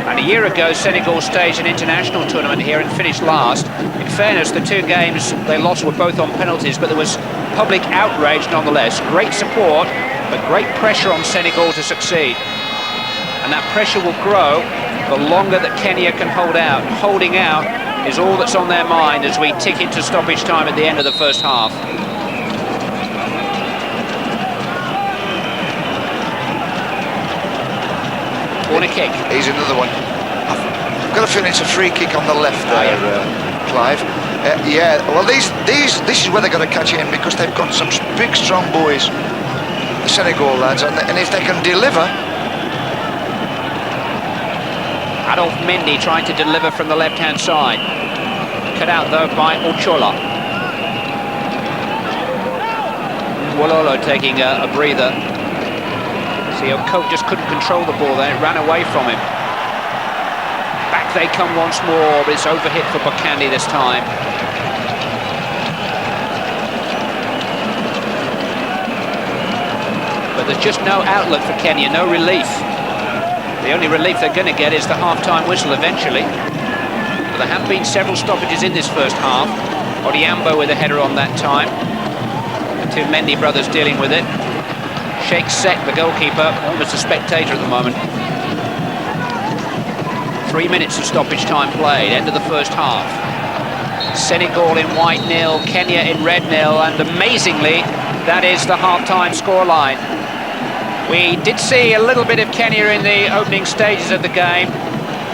And a year ago, Senegal staged an international tournament here and finished last. In fairness, the two games they lost were both on penalties, but there was public outrage nonetheless. Great support, but great pressure on Senegal to succeed. And that pressure will grow the longer that Kenya can hold out. Holding out is all that's on their mind as we tick into stoppage time at the end of the first half. Corner kick. Here's another one. I've got a feeling it's a free kick on the left there, Clive. Yeah, well, this is where they've got to catch in, because they've got some big, strong boys, the Senegal lads, and if they can deliver. Adolphe Mendy trying to deliver from the left-hand side. Cut out, though, by Ochola. Wololo taking a breather. See, Coat just couldn't control the ball there. It ran away from him. Back they come once more, but it's overhit for Bocandé this time. But there's just no outlet for Kenya, no relief. The only relief they're going to get is the half-time whistle eventually. But there have been several stoppages in this first half. Odiambo with a header on that time. The two Mendy brothers dealing with it. Sheikh Sek, the goalkeeper, almost a spectator at the moment. 3 minutes of stoppage time played, end of the first half. Senegal in white 0, Kenya in red 0, and amazingly, That is the half-time scoreline. We did see a little bit of Kenya in the opening stages of the game.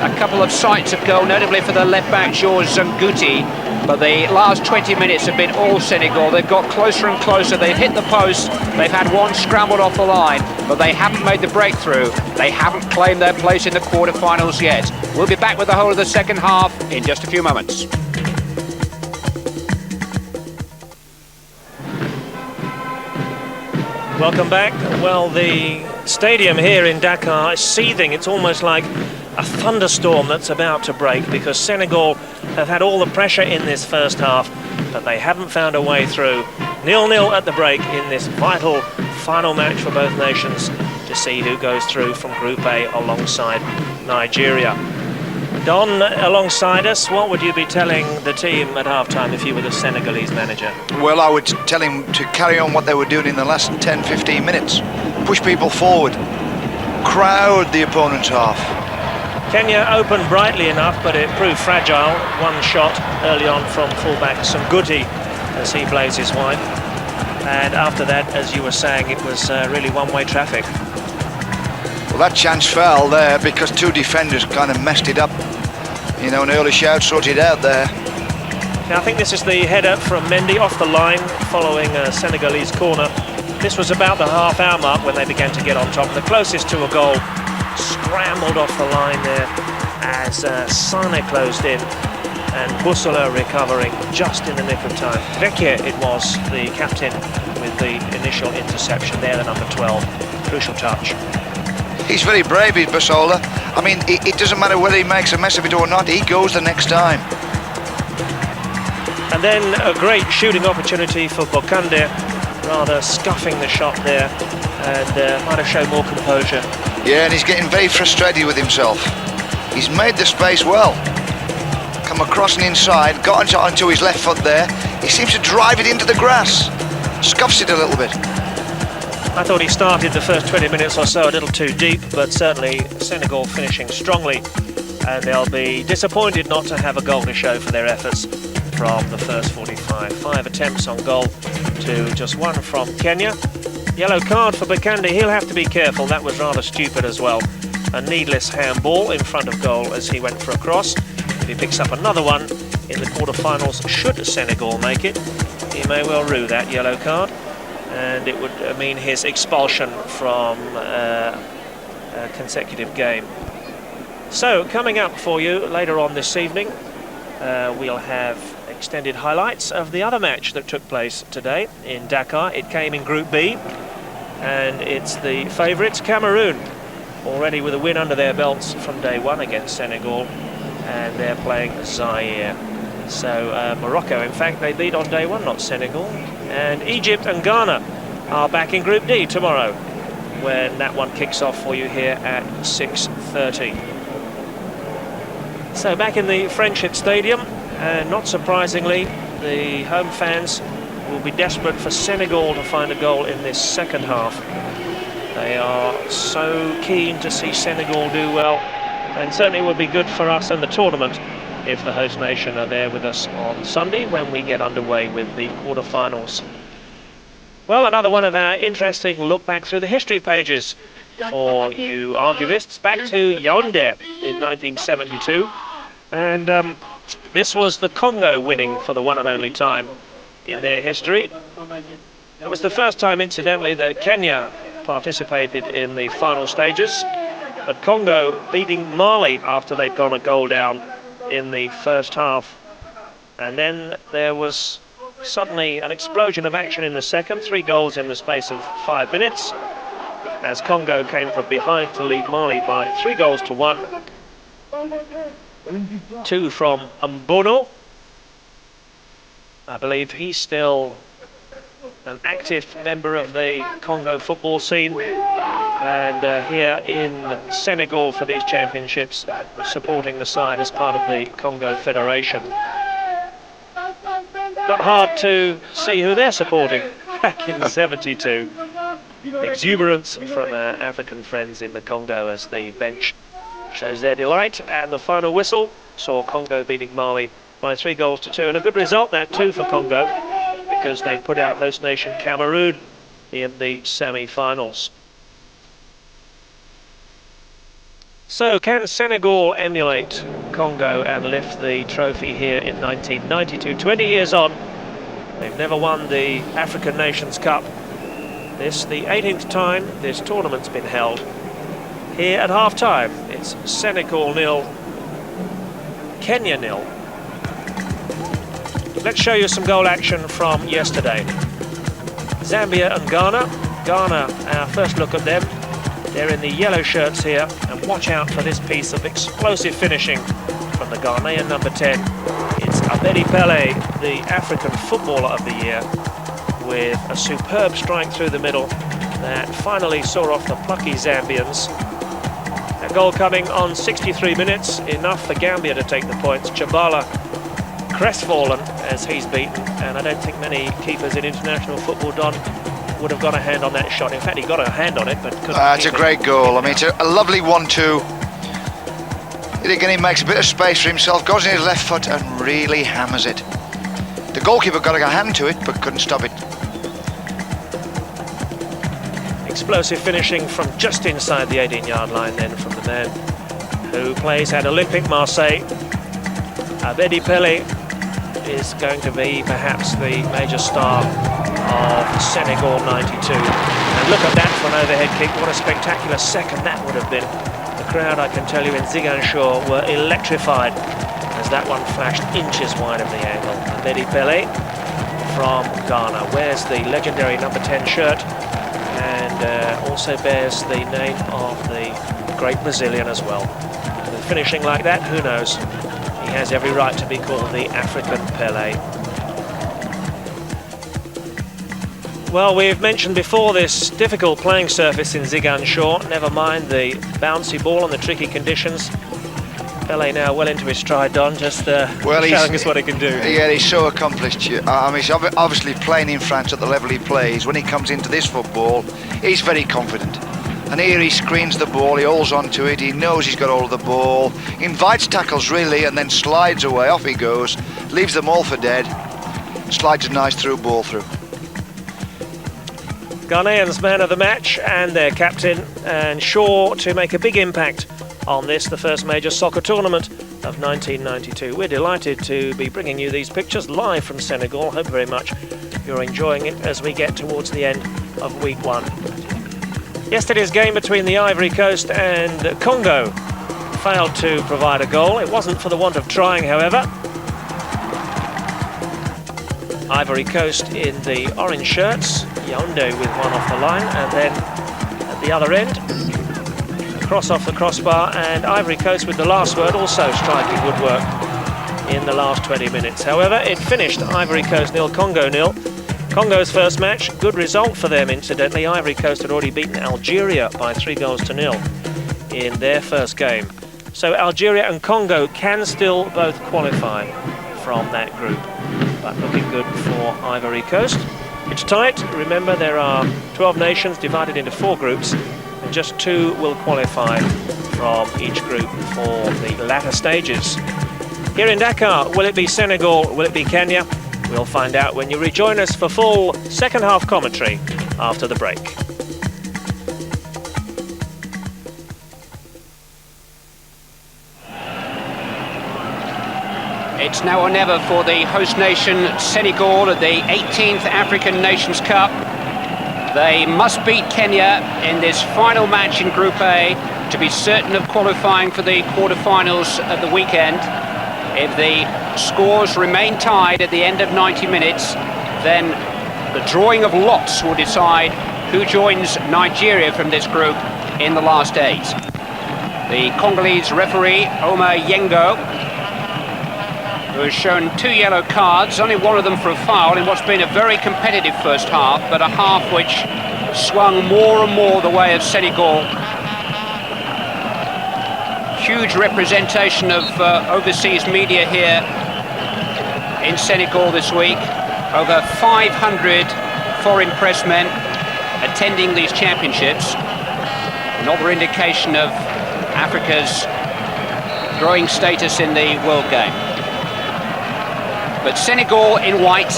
A couple of sights of goal, notably for the left-back George Zunguti. But the last 20 minutes have been all Senegal. They've got closer and closer. They've hit the post. They've had one scrambled off the line, but they haven't made the breakthrough. They haven't claimed their place in the quarterfinals yet. We'll be back with the whole of the second half in just a few moments. Welcome back. Well, the stadium here in Dakar is seething. It's almost like a thunderstorm that's about to break, because Senegal have had all the pressure in this first half, but they haven't found a way through. 0-0 at the break in this vital final match for both nations to see who goes through from Group A alongside Nigeria. Don, alongside us, what would you be telling the team at half-time if you were the Senegalese manager? Well, I would tell him to carry on what they were doing in the last 10-15 minutes. Push people forward. Crowd the opponent's half. Kenya opened brightly enough, but it proved fragile. One shot early on from fullback Sunguti as he blazes wide. And after that, as you were saying, it was really one-way traffic. Well, that chance fell there because two defenders kind of messed it up. You know, an early shout sorted out there. Now, I think this is the header from Mendy off the line following a Senegalese corner. This was about the half-hour mark when they began to get on top. The closest to a goal scrambled off the line there as Sane closed in, and Bussola recovering just in the nick of time. Vecchia it was, the captain, with the initial interception there, the number 12. Crucial touch. He's very brave, is Bussola. I mean, it doesn't matter whether he makes a mess of it or not, he goes the next time. And then a great shooting opportunity for Bokande, rather scuffing the shot there, and might have shown more composure. Yeah, and he's getting very frustrated with himself. He's made the space well. Come across and inside, got onto his left foot there. He seems to drive it into the grass. Scuffs it a little bit. I thought he started the first 20 minutes or so a little too deep, but certainly Senegal finishing strongly, and they'll be disappointed not to have a goal to show for their efforts from the first 45. 5 attempts on goal to just one from Kenya. Yellow card for Bokande. He'll have to be careful. That was rather stupid as well. A needless handball in front of goal as he went for a cross. If he picks up another one in the quarterfinals, should Senegal make it, he may well rue that yellow card, and it would mean his expulsion from a consecutive game. So, coming up for you later on this evening, we'll have extended highlights of the other match that took place today in Dakar. It came in Group B, and it's the favourites, Cameroon, already with a win under their belts from day one against Senegal, and they're playing Zaire. So Morocco, in fact, they beat on day one, not Senegal. And Egypt and Ghana are back in Group D tomorrow, when that one kicks off for you here at 6:30. So back in the Friendship Stadium, and not surprisingly, the home fans will be desperate for Senegal to find a goal in this second half. They are so keen to see Senegal do well, and certainly would be good for us in the tournament if the host nation are there with us on Sunday when we get underway with the quarterfinals. Well, another one of our interesting look back through the history pages for you archivists, back to Yaoundé in 1972, and this was the Congo winning for the one and only time in their history. It was the first time, incidentally, that Kenya participated in the final stages, but Congo beating Mali after they'd gone a goal down in the first half. And then there was suddenly an explosion of action in the second, 3 goals in the space of 5 minutes, as Congo came from behind to lead Mali by 3-1. 2 from Mbono. I believe he's still an active member of the Congo football scene, and here in Senegal for these championships, supporting the side as part of the Congo Federation. Not hard to see who they're supporting back in 72. Exuberance from our African friends in the Congo as the bench shows their delight, and the final whistle saw Congo beating Mali by 3-2, and a good result that too for Congo, because they put out host nation Cameroon in the semi-finals. So can Senegal emulate Congo and lift the trophy here in 1992? 20 years on, they've never won the African Nations Cup. This the 18th time this tournament's been held. Here at half-time, it's Senegal 0, Kenya 0. Let's show you some goal action from yesterday. Zambia and Ghana. Ghana, our first look at them. They're in the yellow shirts here, and watch out for this piece of explosive finishing from the Ghanaian number 10. It's Abedi Pele, the African Footballer of the Year, with a superb strike through the middle that finally saw off the plucky Zambians. A goal coming on 63 minutes, enough for Gambia to take the points. Chabala crestfallen as he's beaten, and I don't think many keepers in international football, Don, would have got a hand on that shot. In fact, he got a hand on it, but couldn't. It's a great goal. I mean, it's a lovely 1-2. Again, he makes a bit of space for himself, goes in his left foot and really hammers it. The goalkeeper got a hand to it, but couldn't stop it. Explosive finishing from just inside the 18-yard line then from the man who plays at Olympique Marseille. Abedi Pele is going to be perhaps the major star of Senegal 92. And look at that for an overhead kick. What a spectacular second that would have been. The crowd, I can tell you, in Ziguinchor were electrified as that one flashed inches wide of the angle. Abedi Pele from Ghana wears the legendary number 10 shirt, and also bears the name of the great Brazilian as well. With finishing like that, who knows? He has every right to be called the African Pele. Well, we've mentioned before this difficult playing surface in Ziguinchor. Never mind the bouncy ball and the tricky conditions. Pele now well into his stride, Don, just showing us what he can do. Yeah, he's so accomplished. I mean, he's obviously playing in France at the level he plays. When he comes into this football, he's very confident. And here he screens the ball, he holds on to it, he knows he's got hold of the ball, invites tackles really, and then slides away, off he goes, leaves them all for dead, slides a nice through ball through. Ghanaians man of the match and their captain, and sure to make a big impact on this, the first major soccer tournament of 1992. We're delighted to be bringing you these pictures live from Senegal. Hope very much you're enjoying it as we get towards the end of week one. Yesterday's game between the Ivory Coast and Congo failed to provide a goal. It wasn't for the want of trying, however. Ivory Coast in the orange shirts, Yengo with one off the line, and then at the other end, cross off the crossbar, and Ivory Coast with the last word, also striking good work in the last 20 minutes. However, it finished Ivory Coast 0, Congo 0. Congo's first match, good result for them incidentally. Ivory Coast had already beaten Algeria by 3-0 in their first game. So Algeria and Congo can still both qualify from that group, but looking good for Ivory Coast. It's tight. Remember, there are 12 nations divided into 4 groups, and just 2 will qualify from each group for the latter stages. Here in Dakar, will it be Senegal, will it be Kenya? We'll find out when you rejoin us for full second half commentary after the break. It's now or never for the host nation Senegal at the 18th African Nations Cup. They must beat Kenya in this final match in Group A to be certain of qualifying for the quarterfinals at the weekend. If the scores remain tied at the end of 90 minutes, then the drawing of lots will decide who joins Nigeria from this group in the last 8. The Congolese referee, Omer Yengo, who has shown 2 yellow cards, only one of them for a foul in what's been a very competitive first half, but a half which swung more and more the way of Senegal. Huge representation of overseas media here in Senegal this week. Over 500 foreign pressmen attending these championships. Another indication of Africa's growing status in the world game. But Senegal in white,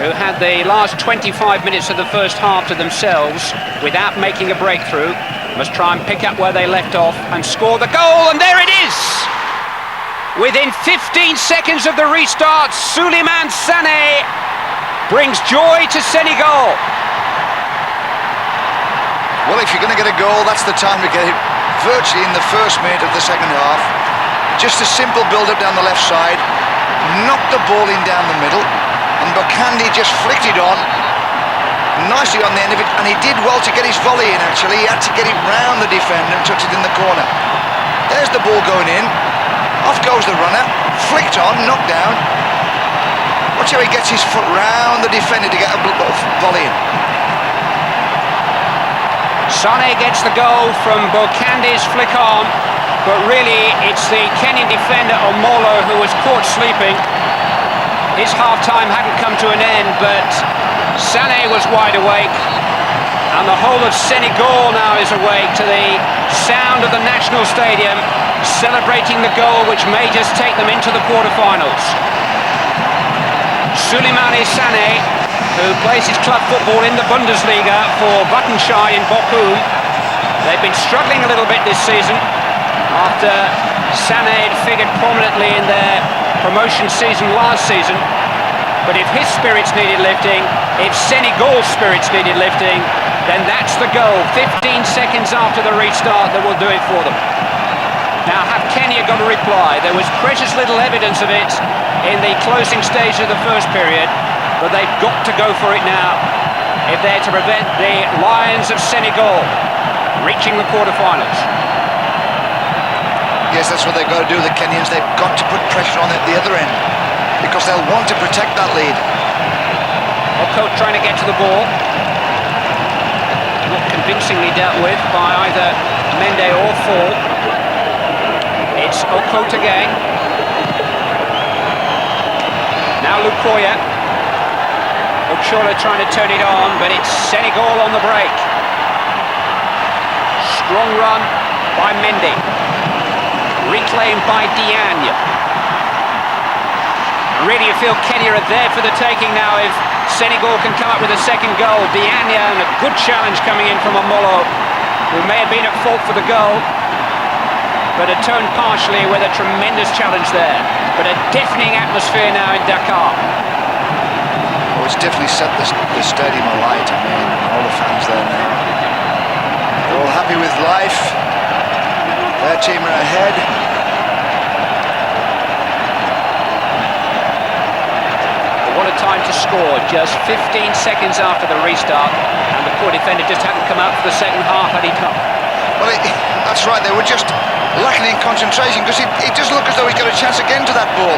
who had the last 25 minutes of the first half to themselves without making a breakthrough, must try and pick up where they left off and score the goal, and there it is! Within 15 seconds of the restart, Souleymane Sané brings joy to Senegal. Well, if you're going to get a goal, that's the time to get it, virtually in the first minute of the second half. Just a simple build-up down the left side, knocked the ball in down the middle, and Bokandi just flicked it on, nicely on the end of it, and he did well to get his volley in, actually. He had to get it round the defender and touch it in the corner. There's the ball going in, off goes the runner, flicked on, knocked down. Watch how he gets his foot round the defender to get a volley in. Sané gets the goal from Bokandi's flick on, but really it's the Kenyan defender Omolo who was caught sleeping. His half-time hadn't come to an end, but Sané was wide awake, and the whole of Senegal now is awake to the sound of the national stadium, celebrating the goal which may just take them into the quarter-finals. Souleymane Sané, who plays his club football in the Bundesliga for Wattenscheid in Bochum. They've been struggling a little bit this season after Sané had figured prominently in their promotion season last season. But if his spirits needed lifting, if Senegal's spirits needed lifting, then that's the goal, 15 seconds after the restart, that will do it for them. Now, have Kenya got a reply? There was precious little evidence of it in the closing stage of the first period, but they've got to go for it now if they're to prevent the Lions of Senegal reaching the quarterfinals. Yes, that's what they've got to do, the Kenyans. They've got to put pressure on at the other end, because they'll want to protect that lead. Oko trying to get to the ball. Not convincingly dealt with by either Mende or Fall. It's Oko again. Now Lukoya. Ochola trying to turn it on, but it's Senegal on the break. Strong run by Mendy. Reclaimed by Diagne. Really, you feel Kenya are there for the taking now if Senegal can come up with a second goal. Diagne, and a good challenge coming in from Omolo, who may have been at fault for the goal, but atoned partially with a tremendous challenge there. But a deafening atmosphere now in Dakar. Oh, it's definitely set the stadium alight. I mean, all the fans there now. They're all happy with life. Their team are ahead. What a time to score, just 15 seconds after the restart, and the poor defender just hadn't come out for the second half, had he not? Well, that's right, they were just lacking in concentration, because it does look as though he's got a chance again to that ball.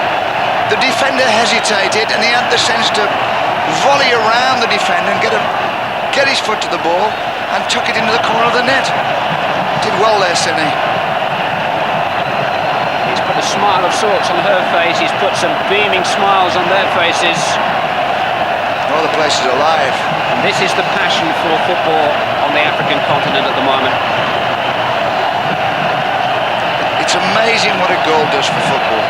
The defender hesitated, and he had the sense to volley around the defender and get his foot to the ball and tuck it into the corner of the net. Did well there, Sene. He's put a smile of sorts on her face, he's put some beaming smiles on their faces. Oh, the place is alive. And this is the passion for football on the African continent at the moment. It's amazing what a goal does for football.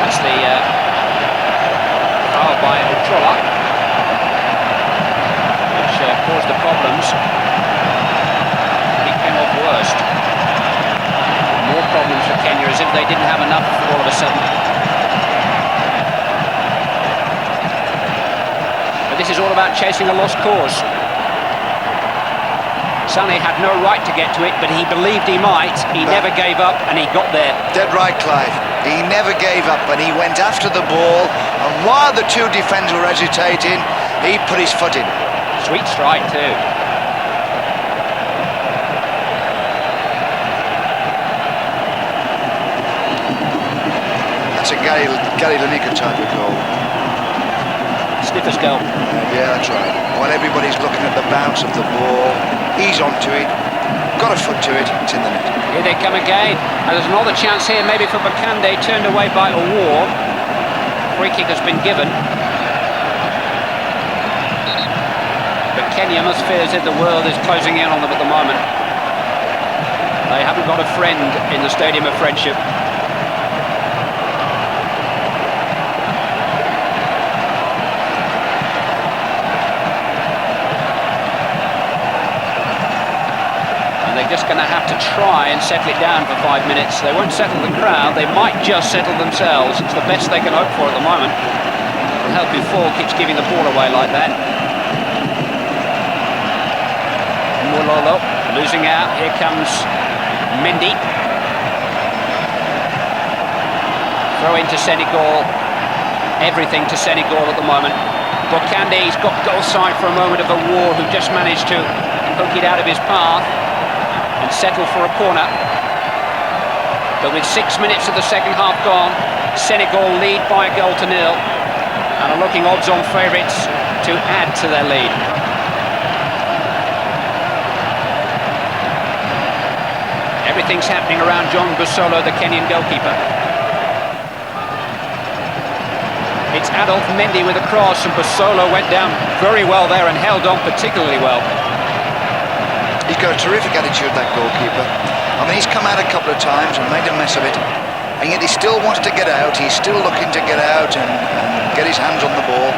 That's the foul by Ochola, which caused the problems. He came off worst. More problems for Kenya, as if they didn't have enough all of a sudden. This is all about chasing a lost cause. Sané had no right to get to it, but he believed he might. He never gave up, and he got there. Dead right, Clive. He never gave up, and he went after the ball, and while the two defenders were hesitating, he put his foot in. Sweet strike too. That's a Gary Lineker type of goal. Sniffer's goal. Yeah, that's right. While everybody's looking at the bounce of the ball, he's onto it, got a foot to it, it's in the net. Here they come again. And there's another chance here, maybe for Bokande, turned away by Awar. Free kick has been given. But Kenya must feel as if the world is closing in on them at the moment. They haven't got a friend in the Stadium of Friendship. And they're just going to have to try and settle it down for 5 minutes. They won't settle the crowd, they might just settle themselves. It's the best they can hope for at the moment. It'll help if Fall keeps giving the ball away like that. Lolo losing out. Here comes Mendy. Throw into Senegal. Everything to Senegal at the moment. Bokande's got goal side for a moment of a war, who just managed to poke it out of his path and settle for a corner. But with 6 minutes of the second half gone, Senegal lead by a goal to nil and are looking odds-on favourites to add to their lead. Everything's happening around John Busolo, the Kenyan goalkeeper. It's Adolf Mendy with a cross, and Busolo went down very well there and held on particularly well. He's got a terrific attitude, that goalkeeper. I mean, he's come out a couple of times and made a mess of it, and yet he still wants to get out. He's still looking to get out and get his hands on the ball.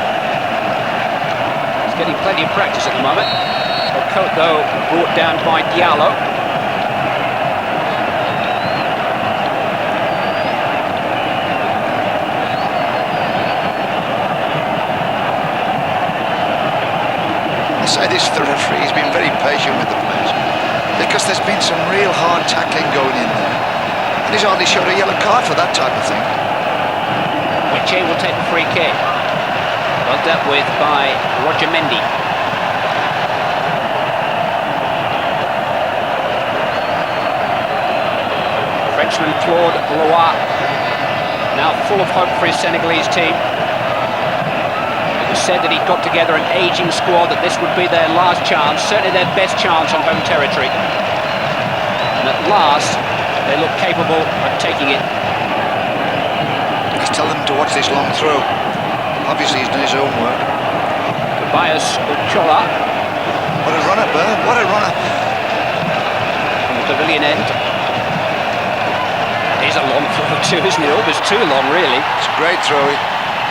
He's getting plenty of practice at the moment. Okoto brought down by Diallo. I say this, the referee has been very patient with the players, because there's been some real hard tackling going in there, and he's hardly showed a yellow card for that type of thing. Wiche will take the free kick. Well dealt with by Roger Mendy. Frenchman Claude Leroy now full of hope for his Senegalese team. Said that he'd got together an ageing squad, that this would be their last chance, certainly their best chance on home territory. And at last, they look capable of taking it. He's telling them to watch this long throw. Obviously he's done his own work. Tobias Ochola. What a runner, Bern, what a runner. From the pavilion end. It is a long throw too, isn't it? Almost too long, really. It's a great throw.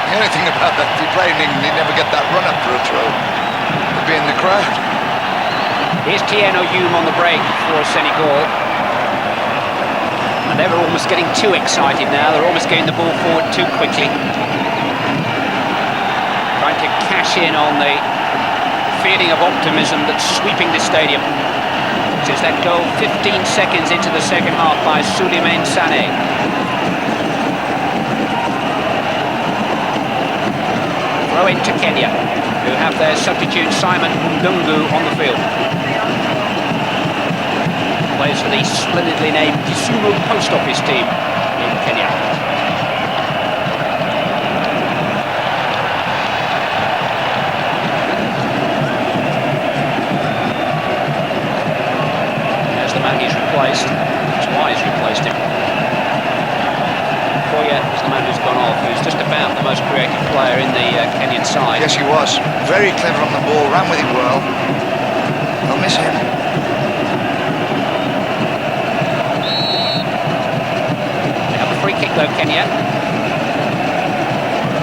The only thing about that, if you play in England, you never get that run-up for a throw. You'd be in the crowd. Here's Tieno Youm on the break for Senegal. And they're almost getting too excited now. They're almost getting the ball forward too quickly. Trying to cash in on the feeling of optimism that's sweeping the stadium. Since that goal 15 seconds into the second half by Souleymane Sané. Throw into Kenya, who have their substitute Simon Ndungu on the field. Plays for the splendidly named Kisumu Post Office team in Kenya. There's the man he's replaced. That's why he's replaced him. Koya is the man who's gone off, who's just about the most creative player in the Kenyan side. Yes, he was. Very clever on the ball, ran with it well. I'll miss him. They have a free kick though, Kenya.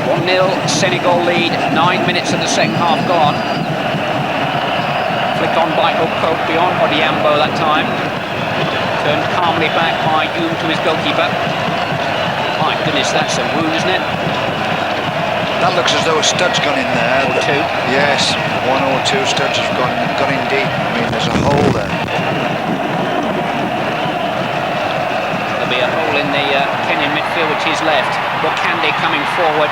1-0 Senegal lead, 9 minutes of the second half gone. Flick on by Okok beyond Odiambo that time. Turned calmly back by Youm to his goalkeeper. My goodness, that's a wound, isn't it? That looks as though a stud's gone in there. Or two. Yes, 1 or 2 studs have gone in deep. I mean, there's a hole there. There'll be a hole in the Kenyan midfield which is left. Bokande coming forward.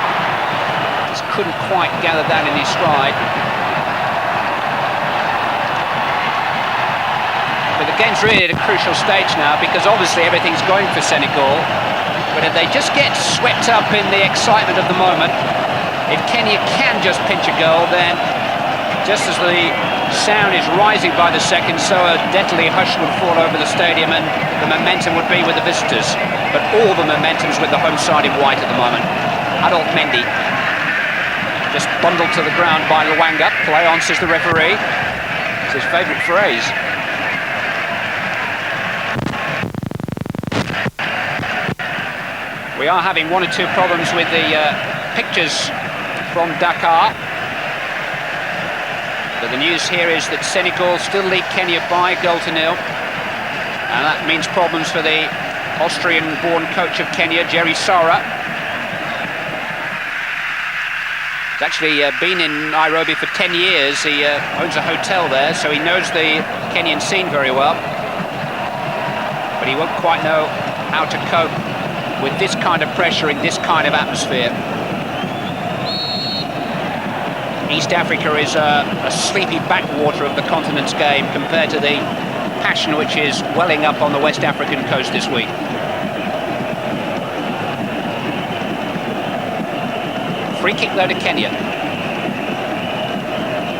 Just couldn't quite gather that in his stride. But the game's really at a crucial stage now, because obviously everything's going for Senegal. But if they just get swept up in the excitement of the moment, if Kenya can just pinch a goal, then just as the sound is rising by the second, so a deadly hush would fall over the stadium and the momentum would be with the visitors. But all the momentum's with the home side in white at the moment. Adolf Mendy just bundled to the ground by Luanga. Play on, says the referee. It's his favourite phrase. We are having one or two problems with the pictures from Dakar. But the news here is that Senegal still lead Kenya by a goal to nil. And that means problems for the Austrian-born coach of Kenya, Jerry Sara. He's actually been in Nairobi for 10 years. He owns a hotel there, so he knows the Kenyan scene very well. But he won't quite know how to cope with this kind of pressure in this kind of atmosphere. East Africa is a sleepy backwater of the continent's game compared to the passion which is welling up on the West African coast this week. Free kick though to Kenya.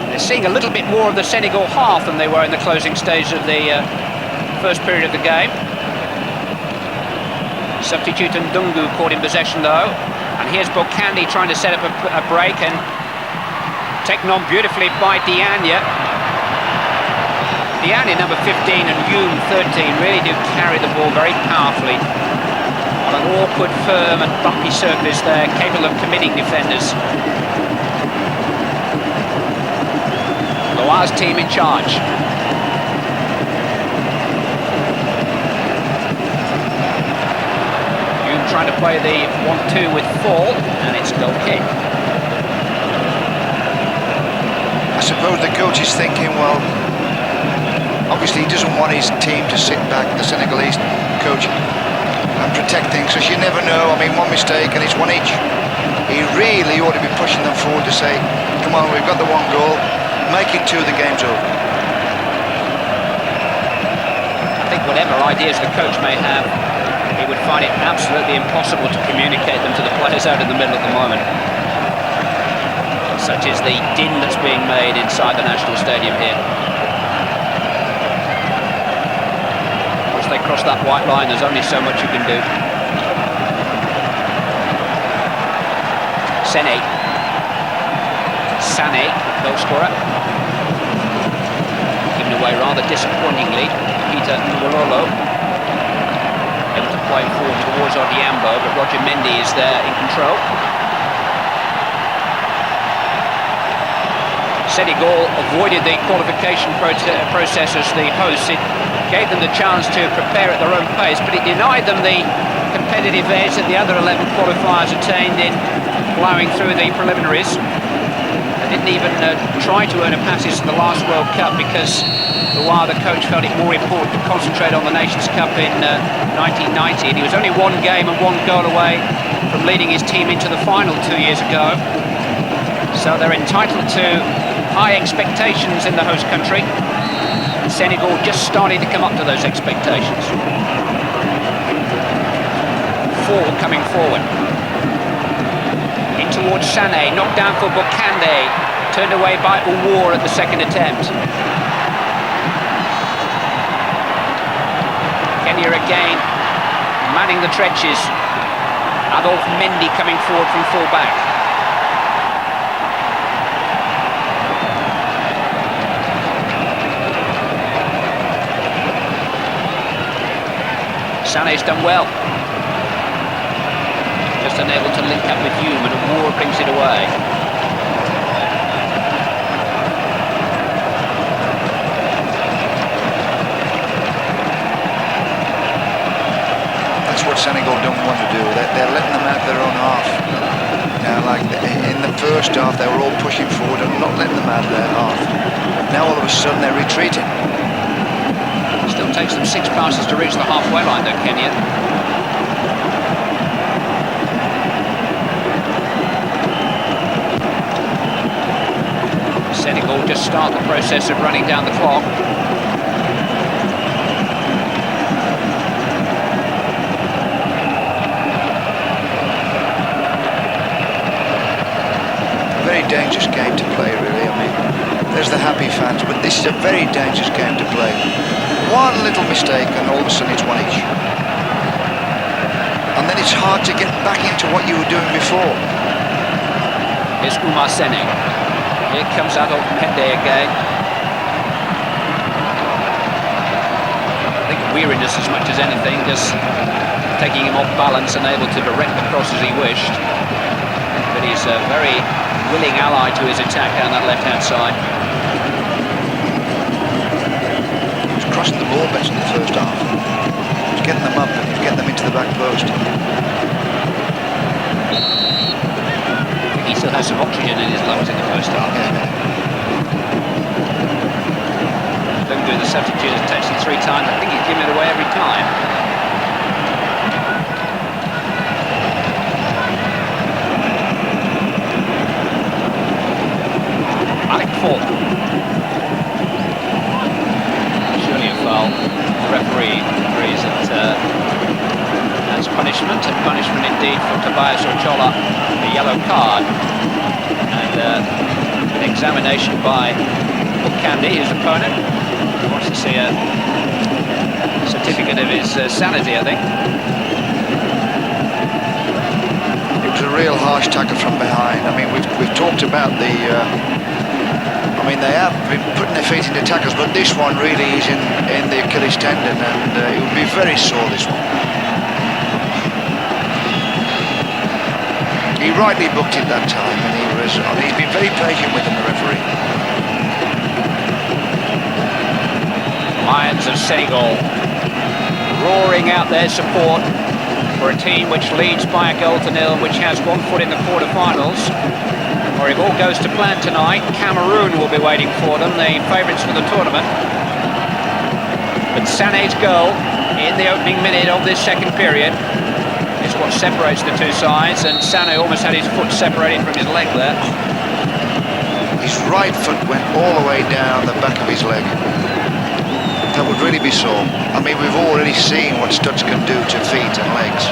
They're seeing a little bit more of the Senegal half than they were in the closing stage of the first period of the game. Substitute Ndungu caught in possession though, and here's Bokandi trying to set up a break, and taken on beautifully by Diagne. Diagne, number 15, and Youm, 13, really do carry the ball very powerfully on an awkward, firm and bumpy surface there, capable of committing defenders. Loa's team in charge. Trying to play the 1-2 with Fall, and it's goal kick. I suppose the coach is thinking, well, obviously he doesn't want his team to sit back, the Senegalese coach, and protect things, because you never know. I mean, one mistake and it's one each. He really ought to be pushing them forward to say, come on, we've got the one goal, making two, the game's over. I think whatever ideas the coach may have, he would find it absolutely impossible to communicate them to the players out in the middle at the moment. Such is the din that's being made inside the National Stadium here. Once they cross that white line, there's only so much you can do. Sane, goal scorer. Given away rather disappointingly, Peter Nwololo. Able to play forward towards Odiambo, but Roger Mendy is there in control. Senegal avoided the qualification process as the hosts. It gave them the chance to prepare at their own pace, but it denied them the competitive edge that the other 11 qualifiers attained in ploughing through the preliminaries. They didn't even try to earn a passage to the last World Cup because while the coach felt it more important to concentrate on the Nations Cup in 1990, and he was only one game and one goal away from leading his team into the final 2 years ago. So they're entitled to high expectations in the host country. Senegal just starting to come up to those expectations. Fall coming forward. In towards Sane, knocked down for Bokande, turned away by Omer at the second attempt. Kenya again, manning the trenches. Adolphe Mendy coming forward from full back. Sané's done well. Just unable to link up with Youm, and Omer brings it away. That's what Senegal don't want to do. They're letting them out their own half. Now, like in the first half, they were all pushing forward and not letting them out of their half. Now all of a sudden they're retreating. Still takes them 6 passes to reach the halfway line though, Kenya. Senegal just start the process of running down the clock. Very dangerous game to play, really. I mean, there's the happy fans, but this is a very dangerous game to play. One little mistake and all of a sudden it's one each. And then it's hard to get back into what you were doing before. Here's Omer Sene. Here comes Adolphe Mendy again. weariness as much as anything, just taking him off balance and able to direct the cross as he wished. But he's a very willing ally to his attack down that left-hand side. He was crossing the ball better in the first half. He was getting them up and he was getting them into the back post. He still has some oxygen in his lungs in the first half. Don't do the substitute attention 3 times. I think he's giving it away every time. Surely a foul. The referee agrees that that's punishment, and punishment indeed for Tobias Ochola, a yellow card. And an examination by Bukandi, his opponent. He wants to see a certificate of his sanity, I think. It was a real harsh tackle from behind. I mean, we've talked about the... I mean, they have been putting their feet into tackles, but this one really is in the Achilles tendon, and it would be very sore, this one. He rightly booked it that time, and he's been very patient with him, the referee. Lions of Senegal roaring out their support for a team which leads by a goal to nil, which has 1 foot in the quarter-finals. Or if all goes to plan tonight, Cameroon will be waiting for them, the favourites for the tournament. But Sané's goal in the opening minute of this second period is what separates the two sides, and Sané almost had his foot separated from his leg there. His right foot went all the way down the back of his leg. That would really be sore. I mean, we've already seen what studs can do to feet and legs.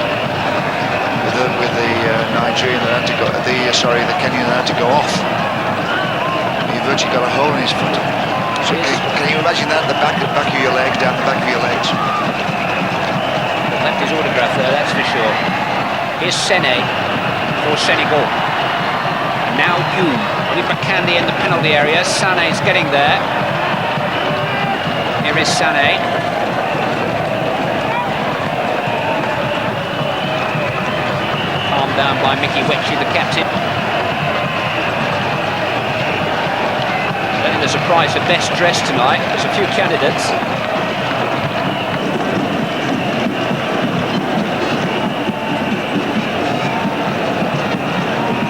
With the Nigerian that had to go, the Kenyan that had to go off. He virtually got a hole in his foot. So can you imagine that? The back of your legs, down the back of your legs. Left his autograph there, that's for sure. Here's Séné for Senegal. Now Youm, with Bukandi in the penalty area. Sané's getting there. Here is Sané. Calmed down by Mickey Wetchy, the captain. I think there's a prize for best dressed tonight. There's a few candidates.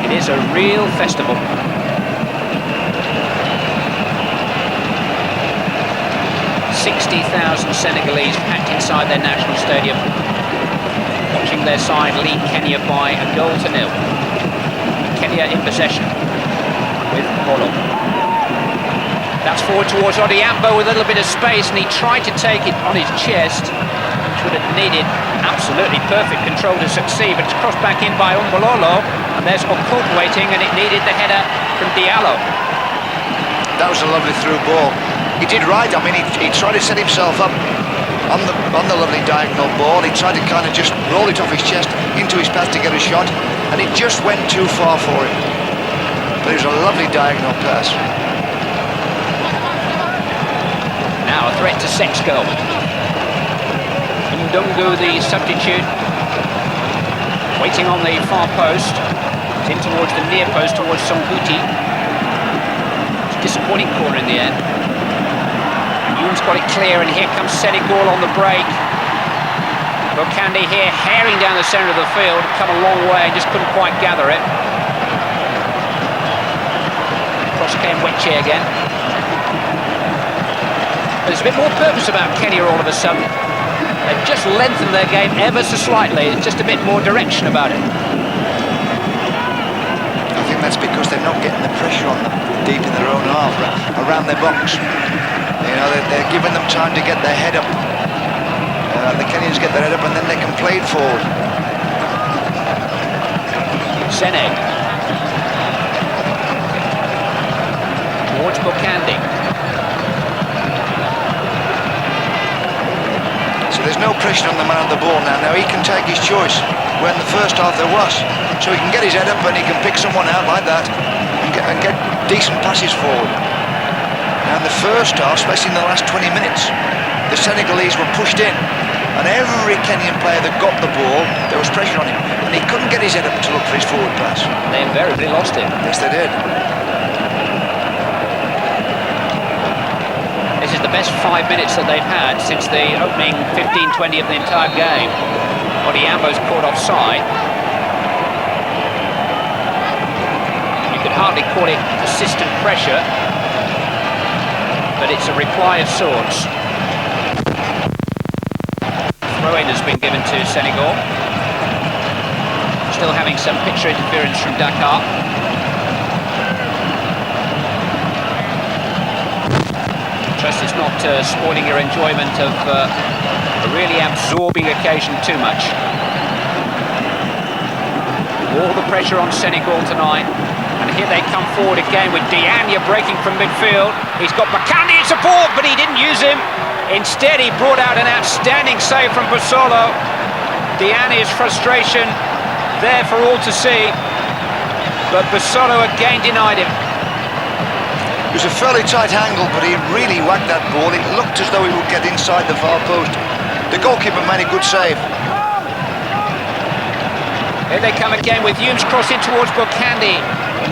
It is a real festival. 60,000 Senegalese packed inside their national stadium, watching their side lead Kenya by a goal to nil. Kenya in possession with Bolo. That's forward towards Odiambo with a little bit of space, and he tried to take it on his chest, which would have needed absolutely perfect control to succeed, but it's crossed back in by Umbololo, and there's Okut waiting, and it needed the header from Diallo. That was a lovely through ball. He did right. I mean, he tried to set himself up on the lovely diagonal ball. He tried to kind of just roll it off his chest into his path to get a shot, and it just went too far for him. But it was a lovely diagonal pass. Now a threat to Sexco. Ndungu, the substitute, waiting on the far post. It's in towards the near post, towards Songuti. It's a disappointing corner in the end. Youm's got it clear, and here comes Senegal on the break. Bukandi here, herring down the centre of the field, come a long way and just couldn't quite gather it. Cross came Wetchy again. There's a bit more purpose about Kenya all of a sudden. They've just lengthened their game ever so slightly. There's just a bit more direction about it. I think that's because they're not getting the pressure on them deep in their own half, around their box. You know, they're giving them time to get their head up. The Kenyans get their head up and then they can play it forward. Séné. Towards Bukandi. So there's no pressure on the man of the ball now. Now he can take his choice, where in the first half there was. So he can get his head up and he can pick someone out like that and get decent passes forward. Now in the first half, especially in the last 20 minutes, the Senegalese were pushed in. And every Kenyan player that got the ball, there was pressure on him. And he couldn't get his head up to look for his forward pass. They invariably lost it. Yes, they did. This is the best 5 minutes that they've had since the opening 15-20 of the entire game. Odiambo's caught offside. You could hardly call it persistent pressure, but it's a reply of sorts. Throw-in has been given to Senegal. Still having some picture interference from Dakar. Trust it's not spoiling your enjoyment of a really absorbing occasion too much. All the pressure on Senegal tonight. And here they come forward again with Diagne breaking from midfield. He's got Bakandi in support, but he didn't use him. Instead, he brought out an outstanding save from Busolo. Diagne's frustration there for all to see, but Busolo again denied him. It was a fairly tight angle, but he really whacked that ball. It looked as though he would get inside the far post. The goalkeeper made a good save. Here they come again with Humes crossing towards Bokandi,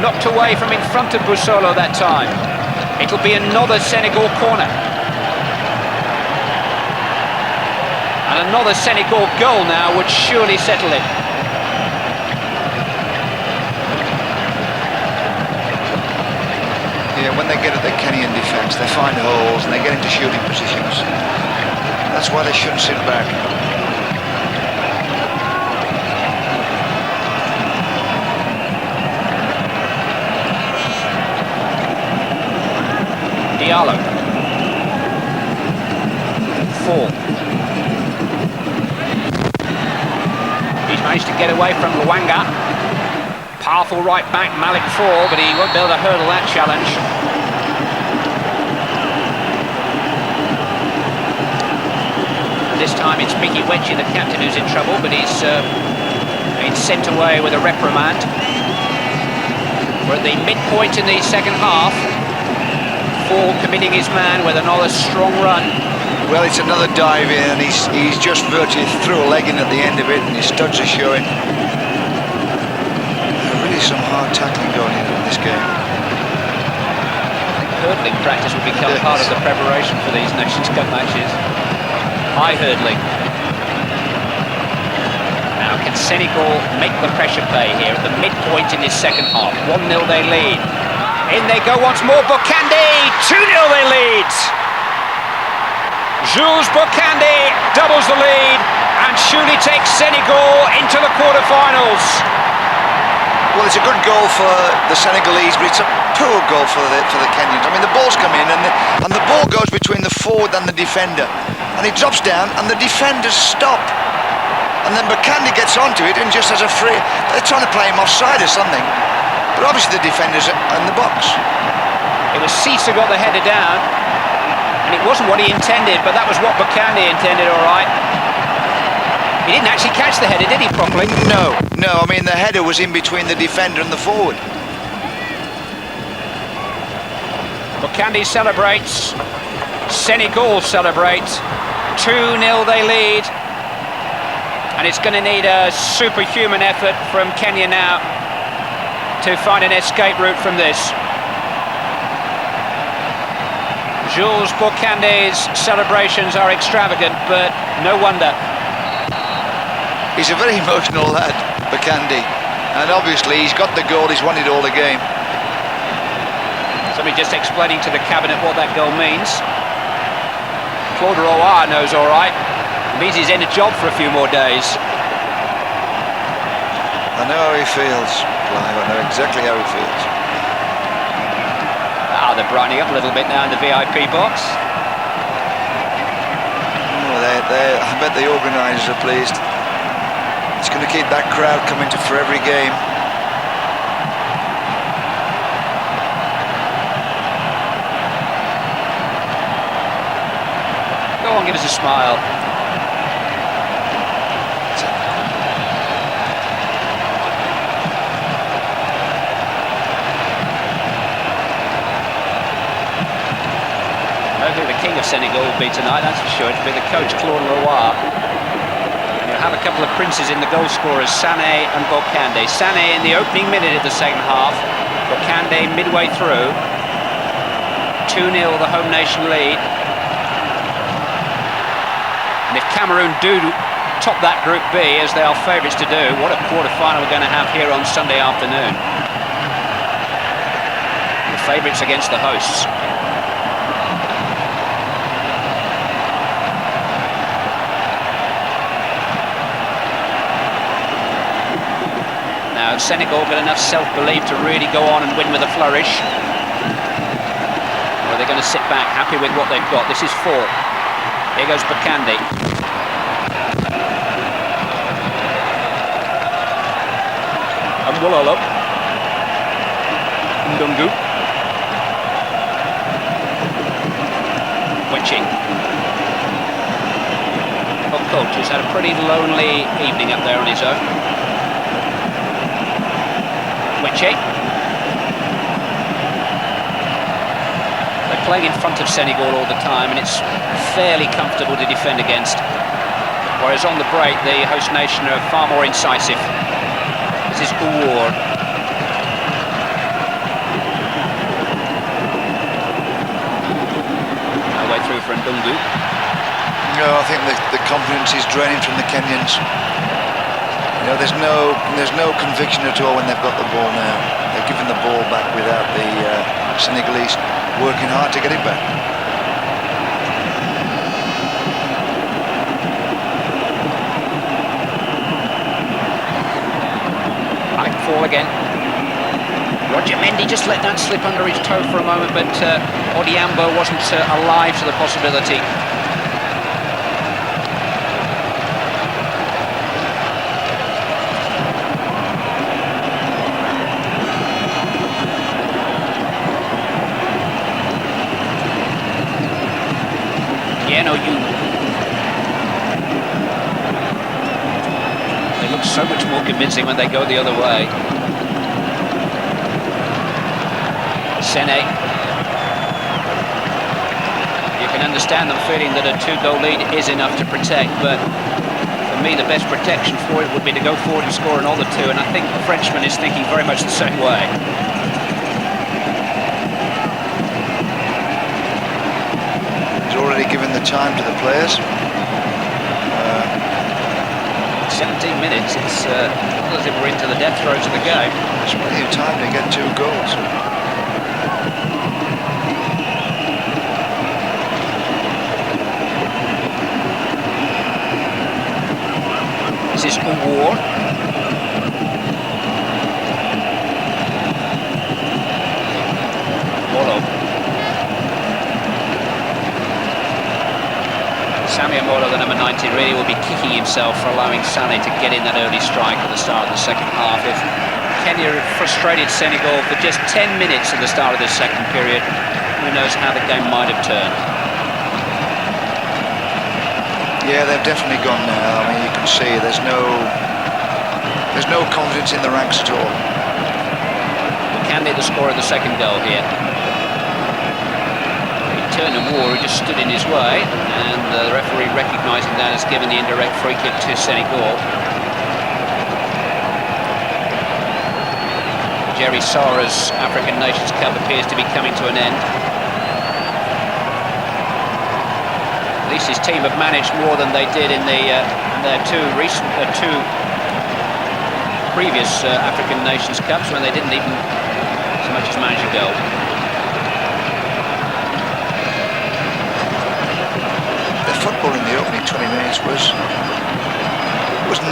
knocked away from in front of Busolo that time. It'll be another Senegal corner. And another Senegal goal now would surely settle it. Yeah, when they get at the Kenyan defence, they find holes and they get into shooting positions. That's why they shouldn't sit back. Diallo. 4. He's managed to get away from Luanga. Powerful right back, Malik Fall, but he won't be able to hurdle that challenge. This time it's Mickey Wedgie, the captain, who's in trouble, but he's been sent away with a reprimand. We're at the midpoint in the second half. Fall committing his man with another strong run. Well, it's another dive in, and he's just virtually threw a leg in at the end of it, and his studs are showing. Really some hard tackling going in this game. Hurdling practice will become part of the preparation for these Nations Cup matches. High hurdling. Now, can Senegal make the pressure pay here at the midpoint in this second half? 1-0 they lead. In they go once more, Bokandi! 2-0 they lead! Jules Bokandi doubles the lead and surely takes Senegal into the quarter-finals. Well, it's a good goal for the Senegalese, but it's a poor goal for the Kenyans. I mean, the ball's come in, and the ball goes between the forward and the defender, and it drops down, and the defenders stop. And then Bokandi gets onto it and just has a free... They're trying to play him offside or something. But obviously the defenders are in the box. It was Cease who got the header down, and it wasn't what he intended, but that was what Bokandi intended, all right. He didn't actually catch the header, did he, properly? No, I mean, the header was in between the defender and the forward. Bokandi celebrates. Senegal celebrates. 2-0 they lead. And it's going to need a superhuman effort from Kenya now to find an escape route from this. Jules Bokandi's celebrations are extravagant, but no wonder. He's a very emotional lad, Bokandi, and obviously he's got the goal he's wanted all the game. Somebody just explaining to the cabinet what that goal means. Claude Roy knows all right. It means he's in a job for a few more days. I know how he feels, Clive. I know exactly how he feels. Ah, they're brightening up a little bit now in the VIP box. Oh, I bet the organisers are pleased. It's going to keep that crowd coming for every game. Go on, give us a smile. I don't think the king of Senegal will be tonight, that's for sure. It'll be the coach, Claude Leroy. You'll have a couple of princes in the goal scorers, Sané and Bokande. Sané in the opening minute of the second half, Bokande midway through. 2-0 the home nation lead. And if Cameroon do top that Group B, as they are favourites to do, what a quarter-final we're going to have here on Sunday afternoon. The favourites against the hosts. Now, Senegal got enough self-belief to really go on and win with a flourish. Or are they going to sit back, happy with what they've got? This is 4. Here goes Bokande. Amwalolo. Ndungu. Winching. Well, coach has had a pretty lonely evening up there on his own. Winching. They're playing in front of Senegal all the time, and it's fairly comfortable to defend against. Whereas on the break, the host nation are far more incisive. This is Omer. No way through for Ndungu. No, I think the confidence is draining from the Kenyans. You know, there's no conviction at all when they've got the ball now. They're giving the ball back without the Senegalese working hard to get it back. Ball again. Roger Mendy just let that slip under his toe for a moment, but Odiambo wasn't alive to the possibility. Yengo. So much more convincing when they go the other way. Sene. You can understand them feeling that a 2-goal lead is enough to protect, but for me the best protection for it would be to go forward and score another 2, and I think the Frenchman is thinking very much the same way. He's already given the time to the players. 17 minutes, it's not as if we're into the death throes of the game. It's plenty of time to get 2 goals. This is Omer. Molo, the number 90, really will be kicking himself for allowing Sané to get in that early strike at the start of the second half. If Kenya had frustrated Senegal for just 10 minutes at the start of this second period, who knows how the game might have turned. Yeah, they've definitely gone now. I mean, you can see there's no confidence in the ranks at all. Bokande, the scorer of the second goal here. Turned and War, who just stood in his way, and the referee recognising that has given the indirect free kick to Senegal. Jerry Sarra's African Nations Cup appears to be coming to an end. At least his team have managed more than they did in their two previous African Nations Cups, when they didn't even so much as manage a goal. Football in the opening 20 minutes was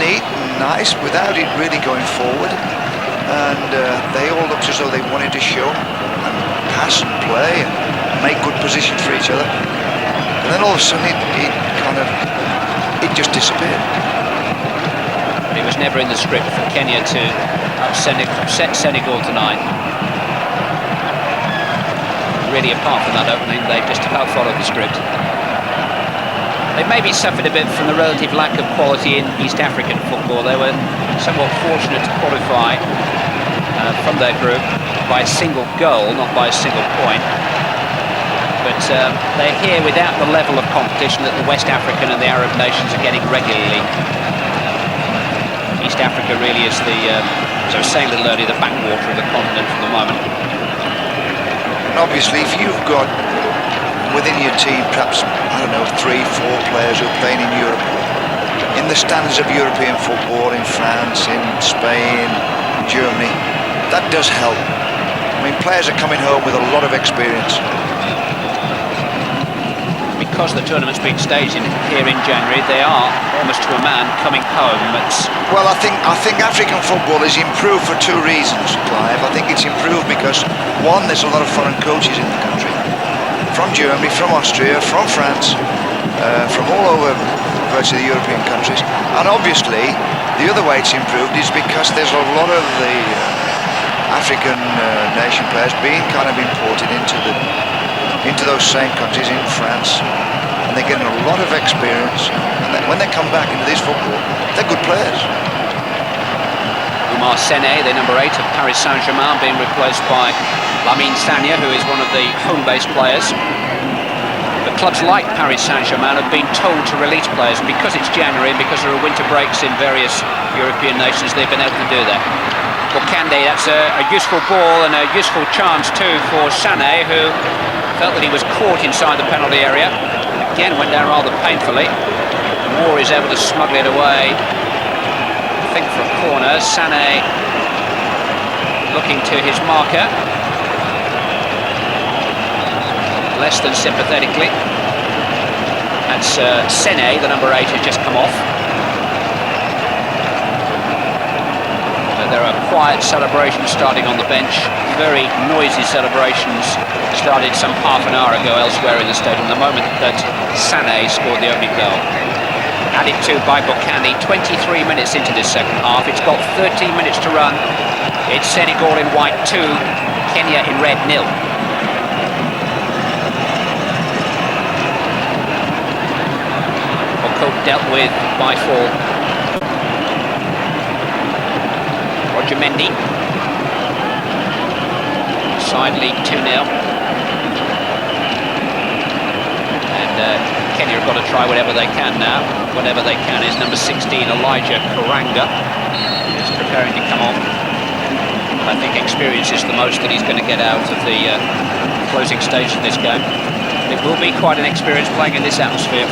neat and nice without it really going forward, and they all looked as though they wanted to show and pass and play and make good positions for each other, and then all of a sudden it just disappeared. It was never in the script for Kenya to upset Senegal tonight. Really, apart from that opening, they've just about followed the script. They maybe suffered a bit from the relative lack of quality in East African football. They were somewhat fortunate to qualify from their group by a single goal, not by a single point. but they're here without the level of competition that the West African and the Arab nations are getting regularly. East Africa really is the, as I was saying a little earlier, the backwater of the continent for the moment. And obviously, if you've got within your team perhaps, I don't know, 3, 4 players who are playing in Europe, in the standards of European football, in France, in Spain, Germany, that does help. I mean, players are coming home with a lot of experience. Because the tournament's been staged here in January, they are almost to a man coming home. Well, I think African football is improved for 2 reasons, Clive. I think it's improved because, one, there's a lot of foreign coaches in the country, from Germany, from Austria, from France, from all over virtually the European countries. And obviously, the other way it's improved is because there's a lot of the African nation players being kind of imported into those same countries in France, and they're getting a lot of experience, and when they come back into this football, they're good players. Omer, the number 8 of Paris Saint-Germain, being replaced by Lamine Sagna, who is one of the home-based players. The clubs like Paris Saint-Germain have been told to release players, and because it's January and because there are winter breaks in various European nations, they've been able to do that. Bokande, that's a useful ball and a useful chance too for Sané, who felt that he was caught inside the penalty area. Again, went down rather painfully. Moore is able to smuggle it away. I think for a corner. Sané looking to his marker. Less than sympathetically. That's Sene, the number 8, has just come off. There are quiet celebrations starting on the bench, very noisy celebrations started some half an hour ago elsewhere in the stadium, the moment that Sané scored the opening goal. Added to by Bokande, 23 minutes into this second half. It's got 13 minutes to run. It's Senegal in white 2, Kenya in red 0. Oko dealt with by fall. Mendy. Side lead 2-0. And Kenya have got to try whatever they can now. Whatever they can is number 16, Elijah Karanga, is preparing to come on. I think experience is the most that he's going to get out of the closing stage of this game. It will be quite an experience playing in this atmosphere.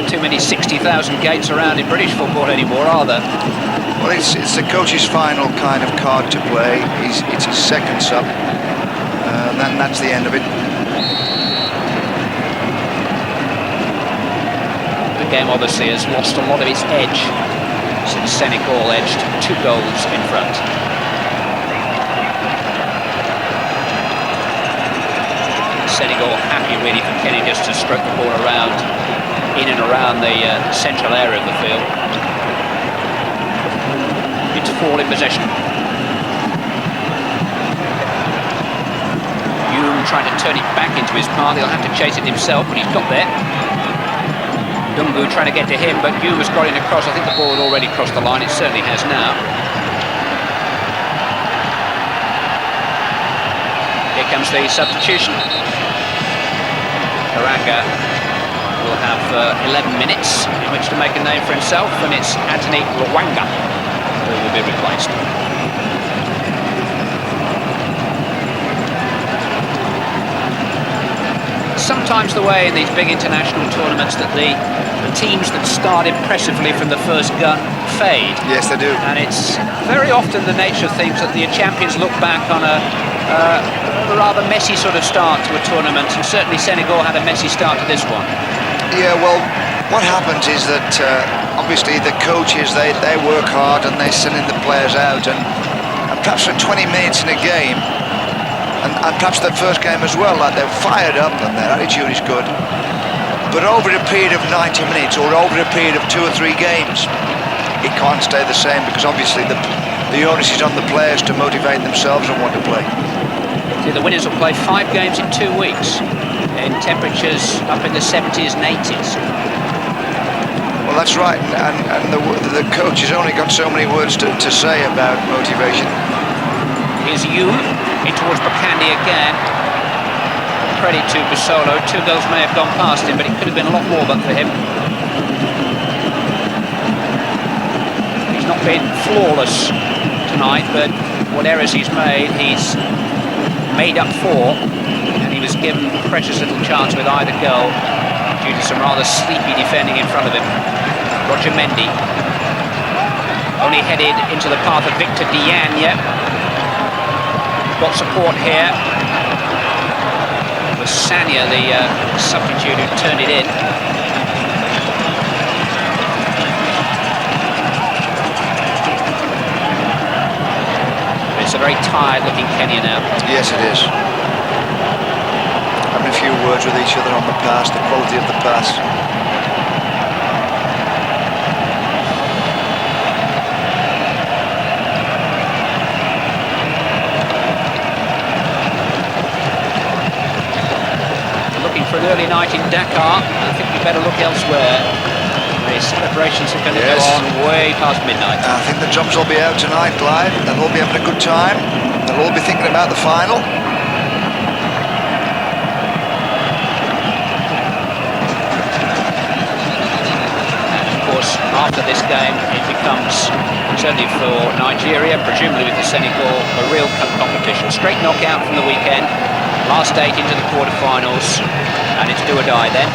Too many 60,000 gates around in British football anymore, are there? Well, it's the coach's final kind of card to play. It's his second sub, and that's the end of it. The game obviously has lost a lot of its edge since Senegal edged 2 goals in front. Senegal happy really for Kenya just to stroke the ball around in and around the central area of the field. It's fall in possession. Hume trying to turn it back into his path. He'll have to chase it himself, but he's got there. Dungu trying to get to him, but Hume has got it across. I think the ball had already crossed the line. It certainly has now. Here comes the substitution. Karanga will have 11 minutes in which to make a name for himself, and it's Anthony Rwanga who will be replaced. Sometimes the way in these big international tournaments that the teams that start impressively from the first gun fade. Yes, they do. And it's very often the nature of things that the champions look back on a rather messy sort of start to a tournament, and certainly Senegal had a messy start to this one. Yeah, well, what happens is that obviously the coaches, they work hard and they're sending the players out, and perhaps for 20 minutes in a game, and perhaps the first game as well, like they're fired up and their attitude is good, but over a period of 90 minutes or over a period of 2 or 3 games, it can't stay the same, because obviously the onus is on the players to motivate themselves and want to play. So the winners will play 5 games in 2 weeks. In temperatures up in the 70s and 80s. Well, that's right, and the coach has only got so many words to say about motivation. Here's Hume. In towards Bakandi again. Credit to Busolo. 2 goals may have gone past him, but it could have been a lot more but for him. He's not been flawless tonight, but what errors he's made up for, and he was given precious little chance with either goal due to some rather sleepy defending in front of him. Roger Mendy only headed into the path of Victor Diagne. Got support here. It was Sanya, the substitute, who turned it in. It's a very tired-looking Kenya now. Yes, it is. Having a few words with each other on the pass, the quality of the pass. Looking for an early night in Dakar. I think we better look elsewhere. The celebrations are going to go on way past midnight. I think the drums will be out tonight, Clyde. They'll all be having a good time. They'll all be thinking about the final. And of course, after this game, it becomes, certainly for Nigeria, presumably with the Senegal, a real cup competition. Straight knockout from the weekend. Last 8 into the quarterfinals, and it's do or die then.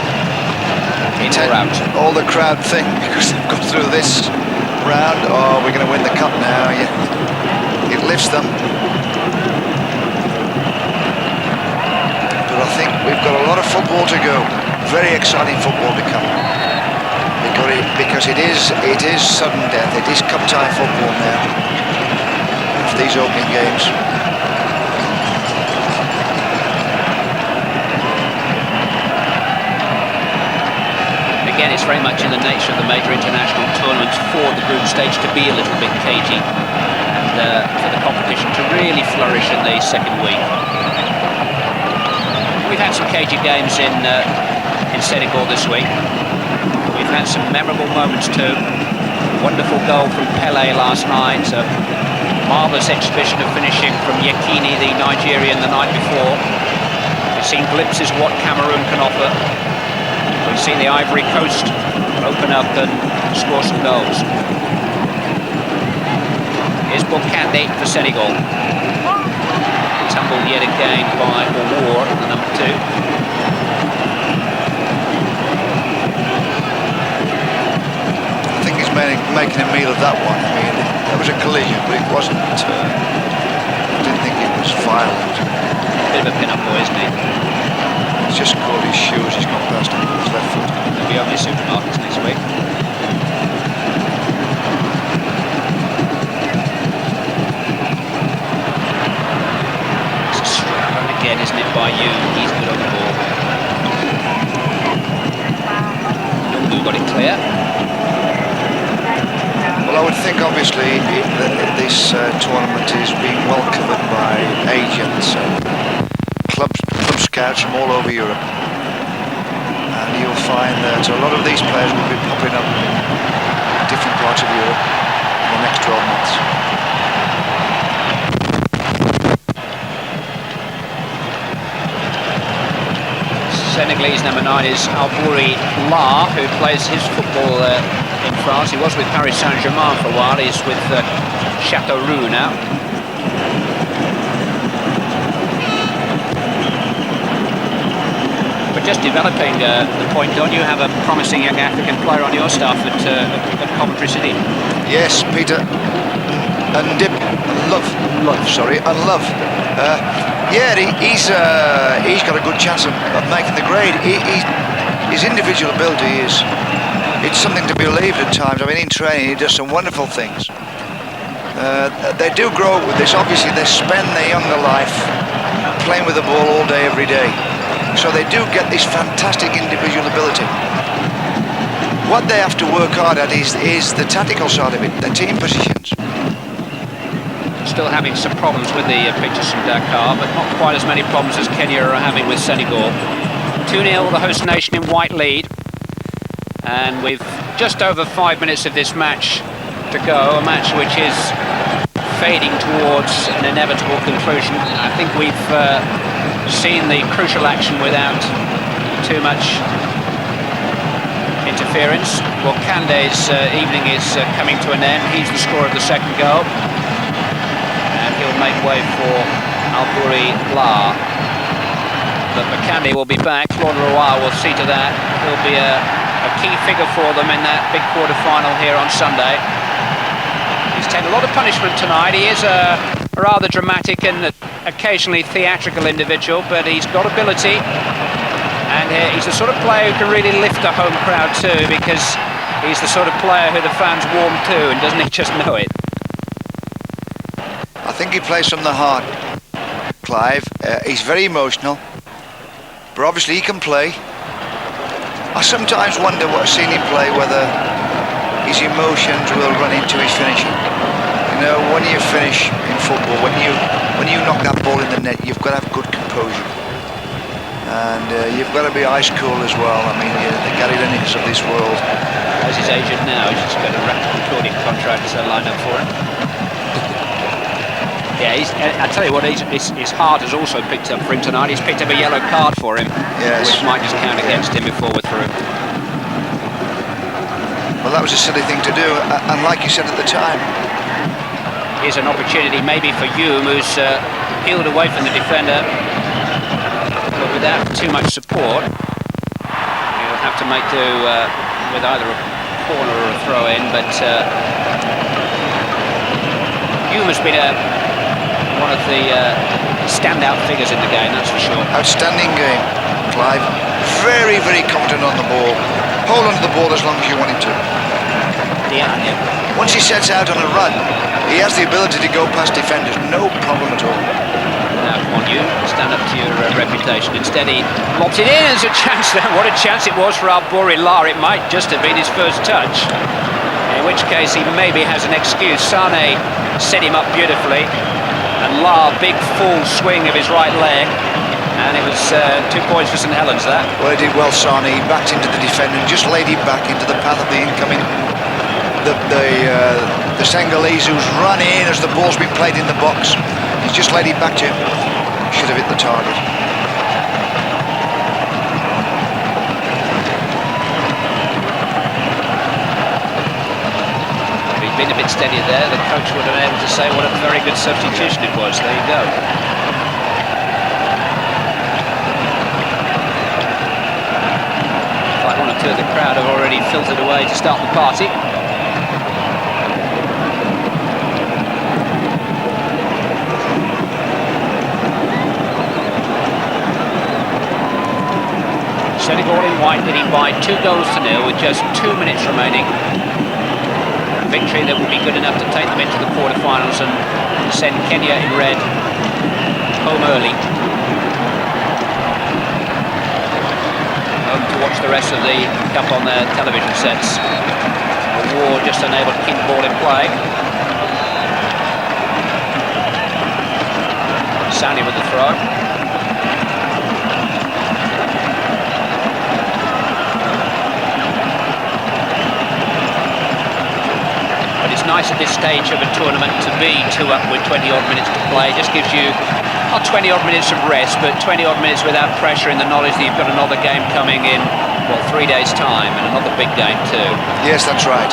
In or out. All the crowd think, because they've got through this round, oh, we're going to win the cup now. Yeah. It lifts them. But I think we've got a lot of football to go. Very exciting football to come. Because it is sudden death. It is cup tie football now. For these opening games. Again, it's very much in the nature of the major international tournaments for the group stage to be a little bit cagey, and for the competition to really flourish in the second week. We've had some cagey games in Senegal this week. We've had some memorable moments too. Wonderful goal from Pele last night. A marvellous exhibition of finishing from Yekini, the Nigerian, the night before. We've seen glimpses of what Cameroon can offer. We've seen the Ivory Coast open up and score some goals. Here's Bokande for Senegal. Tumbled yet again by Omer, the number 2. I think he's making a meal of that one. I mean, that was a collision, but it wasn't. I didn't think it was violent. Bit of a pin-up boy, isn't he? He's just caught his shoes, he's gone past him with his left foot. They'll be opening supermarkets next week. It's a straight run again, isn't it, by you? He's good on the ball. Yengo got it clear. Well, I would think, obviously, this tournament is being well covered by agents and club scouts from all over Europe, and you'll find that a lot of these players will be popping up in different parts of Europe in the next 12 months. Senegalese number 9 is Albouri La, who plays his football in France. He was with Paris Saint-Germain for a while. He's with Châteauroux now. But just developing the point, don't you have a promising young African player on your staff at Coventry City? Yes, Peter. And Love. Yeah, he's got a good chance of making the grade. His individual ability it's something to believe at times. I mean, in training, he does some wonderful things. They do grow up with this. Obviously, they spend their younger life playing with the ball all day, every day. So they do get this fantastic individual ability. What they have to work hard at is the tactical side of it, the team positions. Still having some problems with the pictures from Dakar, but not quite as many problems as Kenya are having with Senegal. 2-0, the host nation in white lead. And with just over 5 minutes of this match to go, a match which is fading towards an inevitable conclusion. I think we've seen the crucial action without too much interference. Well, Kande's evening is coming to an end. He's the scorer of the second goal. And he'll make way for Albouri La. But Makande will be back. Claude Leroy will see to that. He'll be a key figure for them in that big quarter-final here on Sunday. He's taken a lot of punishment tonight. He is a rather dramatic and occasionally theatrical individual, but he's got ability. And he's the sort of player who can really lift a home crowd too, because he's the sort of player who the fans warm to, and doesn't he just know it? I think he plays from the heart, Clive. He's very emotional, but obviously he can play. I sometimes wonder, what I've seen him play, whether his emotions will run into his finishing. You know, when you finish in football, when you knock that ball in the net, you've got to have good composure. And you've got to be ice cool as well. I mean, the Gary Linekers of this world. As his agent now, he's just got a recording contract lined up for him. Yeah, I tell you what, his heart has also picked up for him tonight. He's picked up a yellow card for him, yes, which might just count against him before we're through. Well, that was a silly thing to do, and like you said at the time, here's an opportunity maybe for Hume, who's peeled away from the defender, but without too much support. He'll have to make do with either a corner or a throw-in, but Hume has been one of the standout figures in the game, that's for sure. Outstanding game, Clive. Very, very confident on the ball. Hold on to the ball as long as you want him to. Yeah. Once he sets out on a run, he has the ability to go past defenders, no problem at all. Now, come on, you stand up to your reputation. Instead, he lobs it in. There's a chance there. What a chance it was for Albouri La. It might just have been his first touch, in which case he maybe has an excuse. Sane set him up beautifully, and La, big full swing of his right leg, and it was 2 points for St Helens, that. Well, he did well, Sane. He backed into the defender and just laid him back into the path of the incoming. The Senegalese, who's run in as the ball's been played in the box. He's just laid it back to him. Should have hit the target. If he'd been a bit steadier there, the coach would have been able to say what a very good substitution it was. There you go. Like one or two of the crowd have already filtered away to start the party. Senegal in white leading by 2-0 with just 2 minutes remaining. A victory that will be good enough to take them into the quarterfinals and send Kenya in red home early. Home to watch the rest of the cup on their television sets. A war just unable to keep the ball in play. Sani with the throw. It's nice at this stage of a tournament to be 2-up with 20-odd minutes to play. Just gives you not 20-odd minutes of rest, but 20-odd minutes without pressure, in the knowledge that you've got another game coming in, well, 3 days' time, and another big game too. Yes, that's right.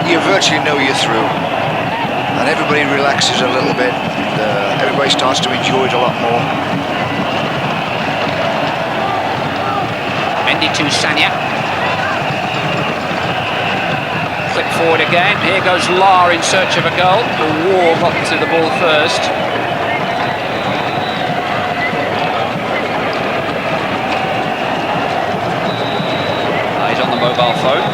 You virtually know you're through, and everybody relaxes a little bit, and everybody starts to enjoy it a lot more. Mendy to Sanya. Flip forward again. Here goes La in search of a goal. The War got to the ball first. He's on the mobile phone,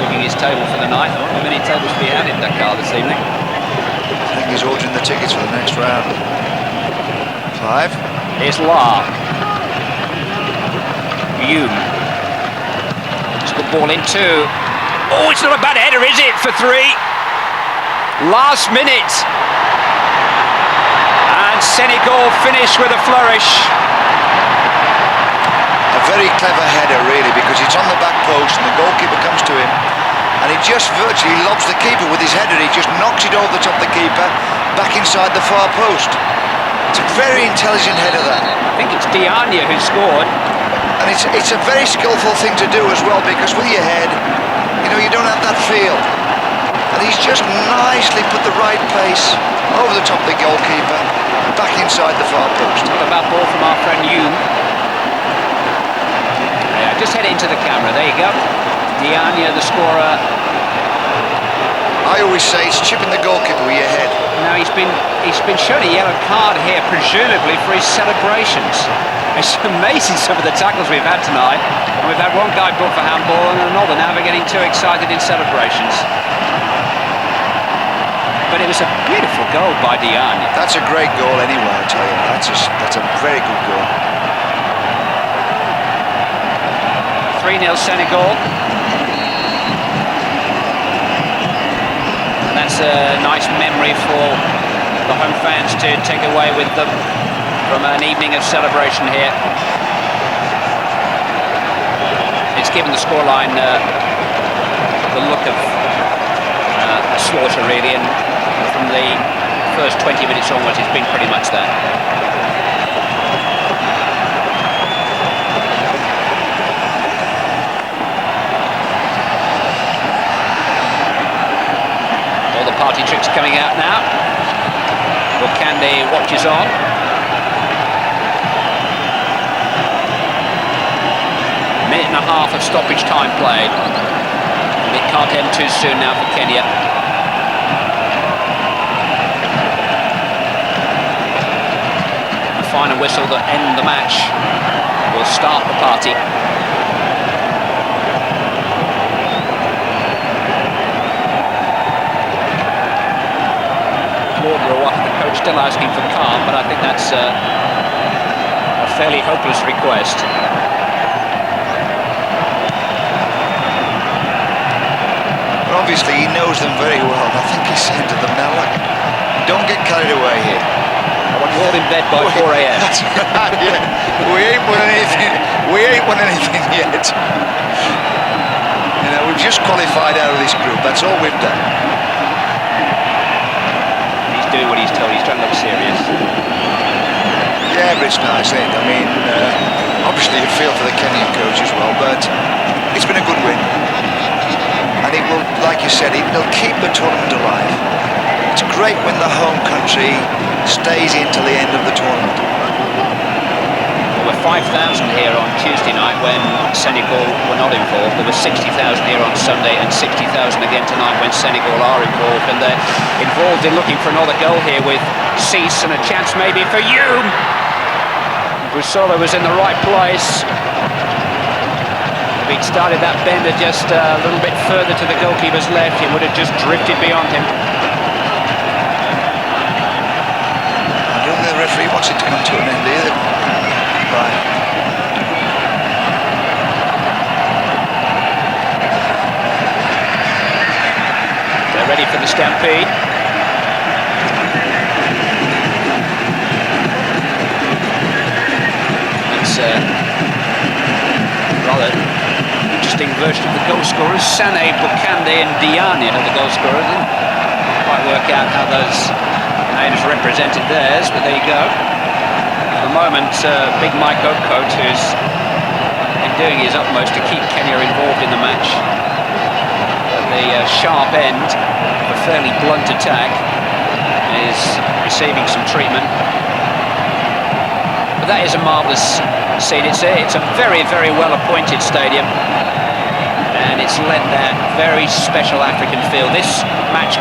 booking his table for the night. How many tables do we have in Dakar this evening? I think he's ordering the tickets for the next round. Clive. Here's La. Hume. It's a good ball in too. Oh, it's not a bad header, is it, for 3? Last minute. And Senegal finish with a flourish. A very clever header, really, because it's on the back post and the goalkeeper comes to him and he just virtually lobs the keeper with his header. He just knocks it over the top of the keeper, back inside the far post. It's a very intelligent header, that. I think it's Diania who scored. And it's a very skillful thing to do as well, because with your head, you know, you don't have that feel. And he's just nicely put the right pace over the top of the goalkeeper, back inside the far post. What about ball from our friend Hume? Yeah, just head into the camera. There you go. Diania, the scorer. I always say it's chipping the goalkeeper with your head. Now he's been shown a yellow card here, presumably for his celebrations. It's amazing some of the tackles we've had tonight. And we've had one guy booked for handball and another now getting too excited in celebrations. But it was a beautiful goal by Diania. That's a great goal anyway, I tell you. That's a very good goal. 3-0 Senegal. And that's a nice memory for the home fans to take away with them from an evening of celebration here. It's given the scoreline the look of slaughter, really, and from the first 20 minutes onwards it's been pretty much that. All the party tricks coming out now. Bukande watches on. Minute and a half of stoppage time played. And it can't end too soon now for Kenya. The final whistle that ends the match will start the party. The coach still asking for calm, but I think that's a fairly hopeless request. But obviously he knows them very well. I think he's saying to them now, look, don't get carried away here. I want you all in bed by 4 a.m. That's right, yeah. We ain't won anything. We ain't won anything yet. You know, we've just qualified out of this group. That's all we've done. He's doing what he's told. He's trying to look serious. Yeah, but it's nice, ain't it? I mean, obviously you feel for the Kenyan coach as well, but it's been a good win. And it will, like you said, it'll keep the tournament alive. It's great when the home country stays in till the end of the tournament. There were 5,000 here on Tuesday night when Senegal were not involved. There were 60,000 here on Sunday and 60,000 again tonight when Senegal are involved. And they're involved in looking for another goal here with Cease and a chance maybe for Hume. Busolo was in the right place. If he'd started that bender just a little bit further to the goalkeeper's left, he would have just drifted beyond him. I don't think the referee wants it to come to an end either. Right. They're ready for the stampede. It's a rather interesting version of the goal scorers. Sané, Bukande and Diania are the goal scorers. Can't quite work out how those names represented theirs, but there you go. At the moment, Big Mike Oakcoat, who's been doing his utmost to keep Kenya involved in the match. At the sharp end of a fairly blunt attack, is receiving some treatment. But that is a marvellous scene. It's a very, very well-appointed stadium. And it's lent that very special African feel. This match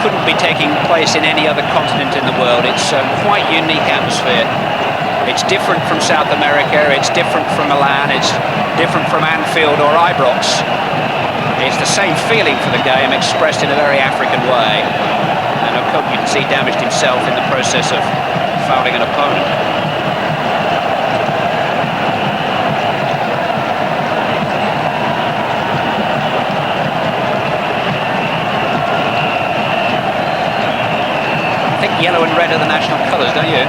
couldn't be taking place in any other continent in the world. It's a quite unique atmosphere. It's different from South America, it's different from Milan, it's different from Anfield or Ibrox. It's the same feeling for the game expressed in a very African way. And of course you can see damaged himself in the process of fouling an opponent. I think yellow and red are the national colours, don't you?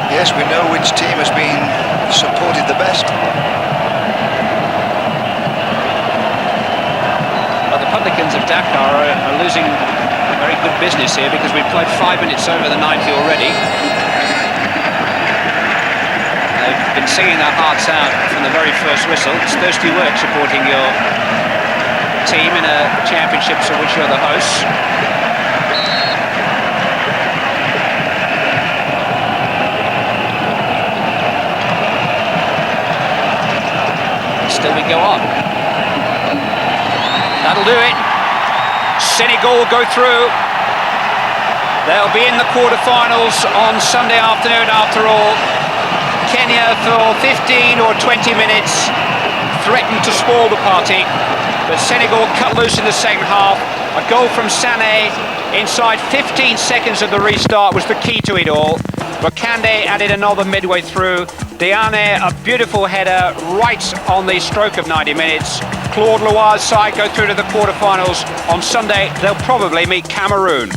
Yes, we know which team has been supported the best. business here because we've played 5 minutes over the 90 already. They've been singing their hearts out from the very first whistle. It's thirsty work supporting your team in a championship for which you're the hosts. Still we go on. That'll do it. Senegal will go through. They'll be in the quarterfinals on Sunday afternoon after all. Kenya for 15 or 20 minutes threatened to spoil the party, but Senegal cut loose in the second half. A goal from Sané inside 15 seconds of the restart was the key to it all. Bakande added another midway through. Diane, a beautiful header right on the stroke of 90 minutes. Claude Loire's side go through to the quarterfinals. On Sunday, they'll probably meet Cameroon.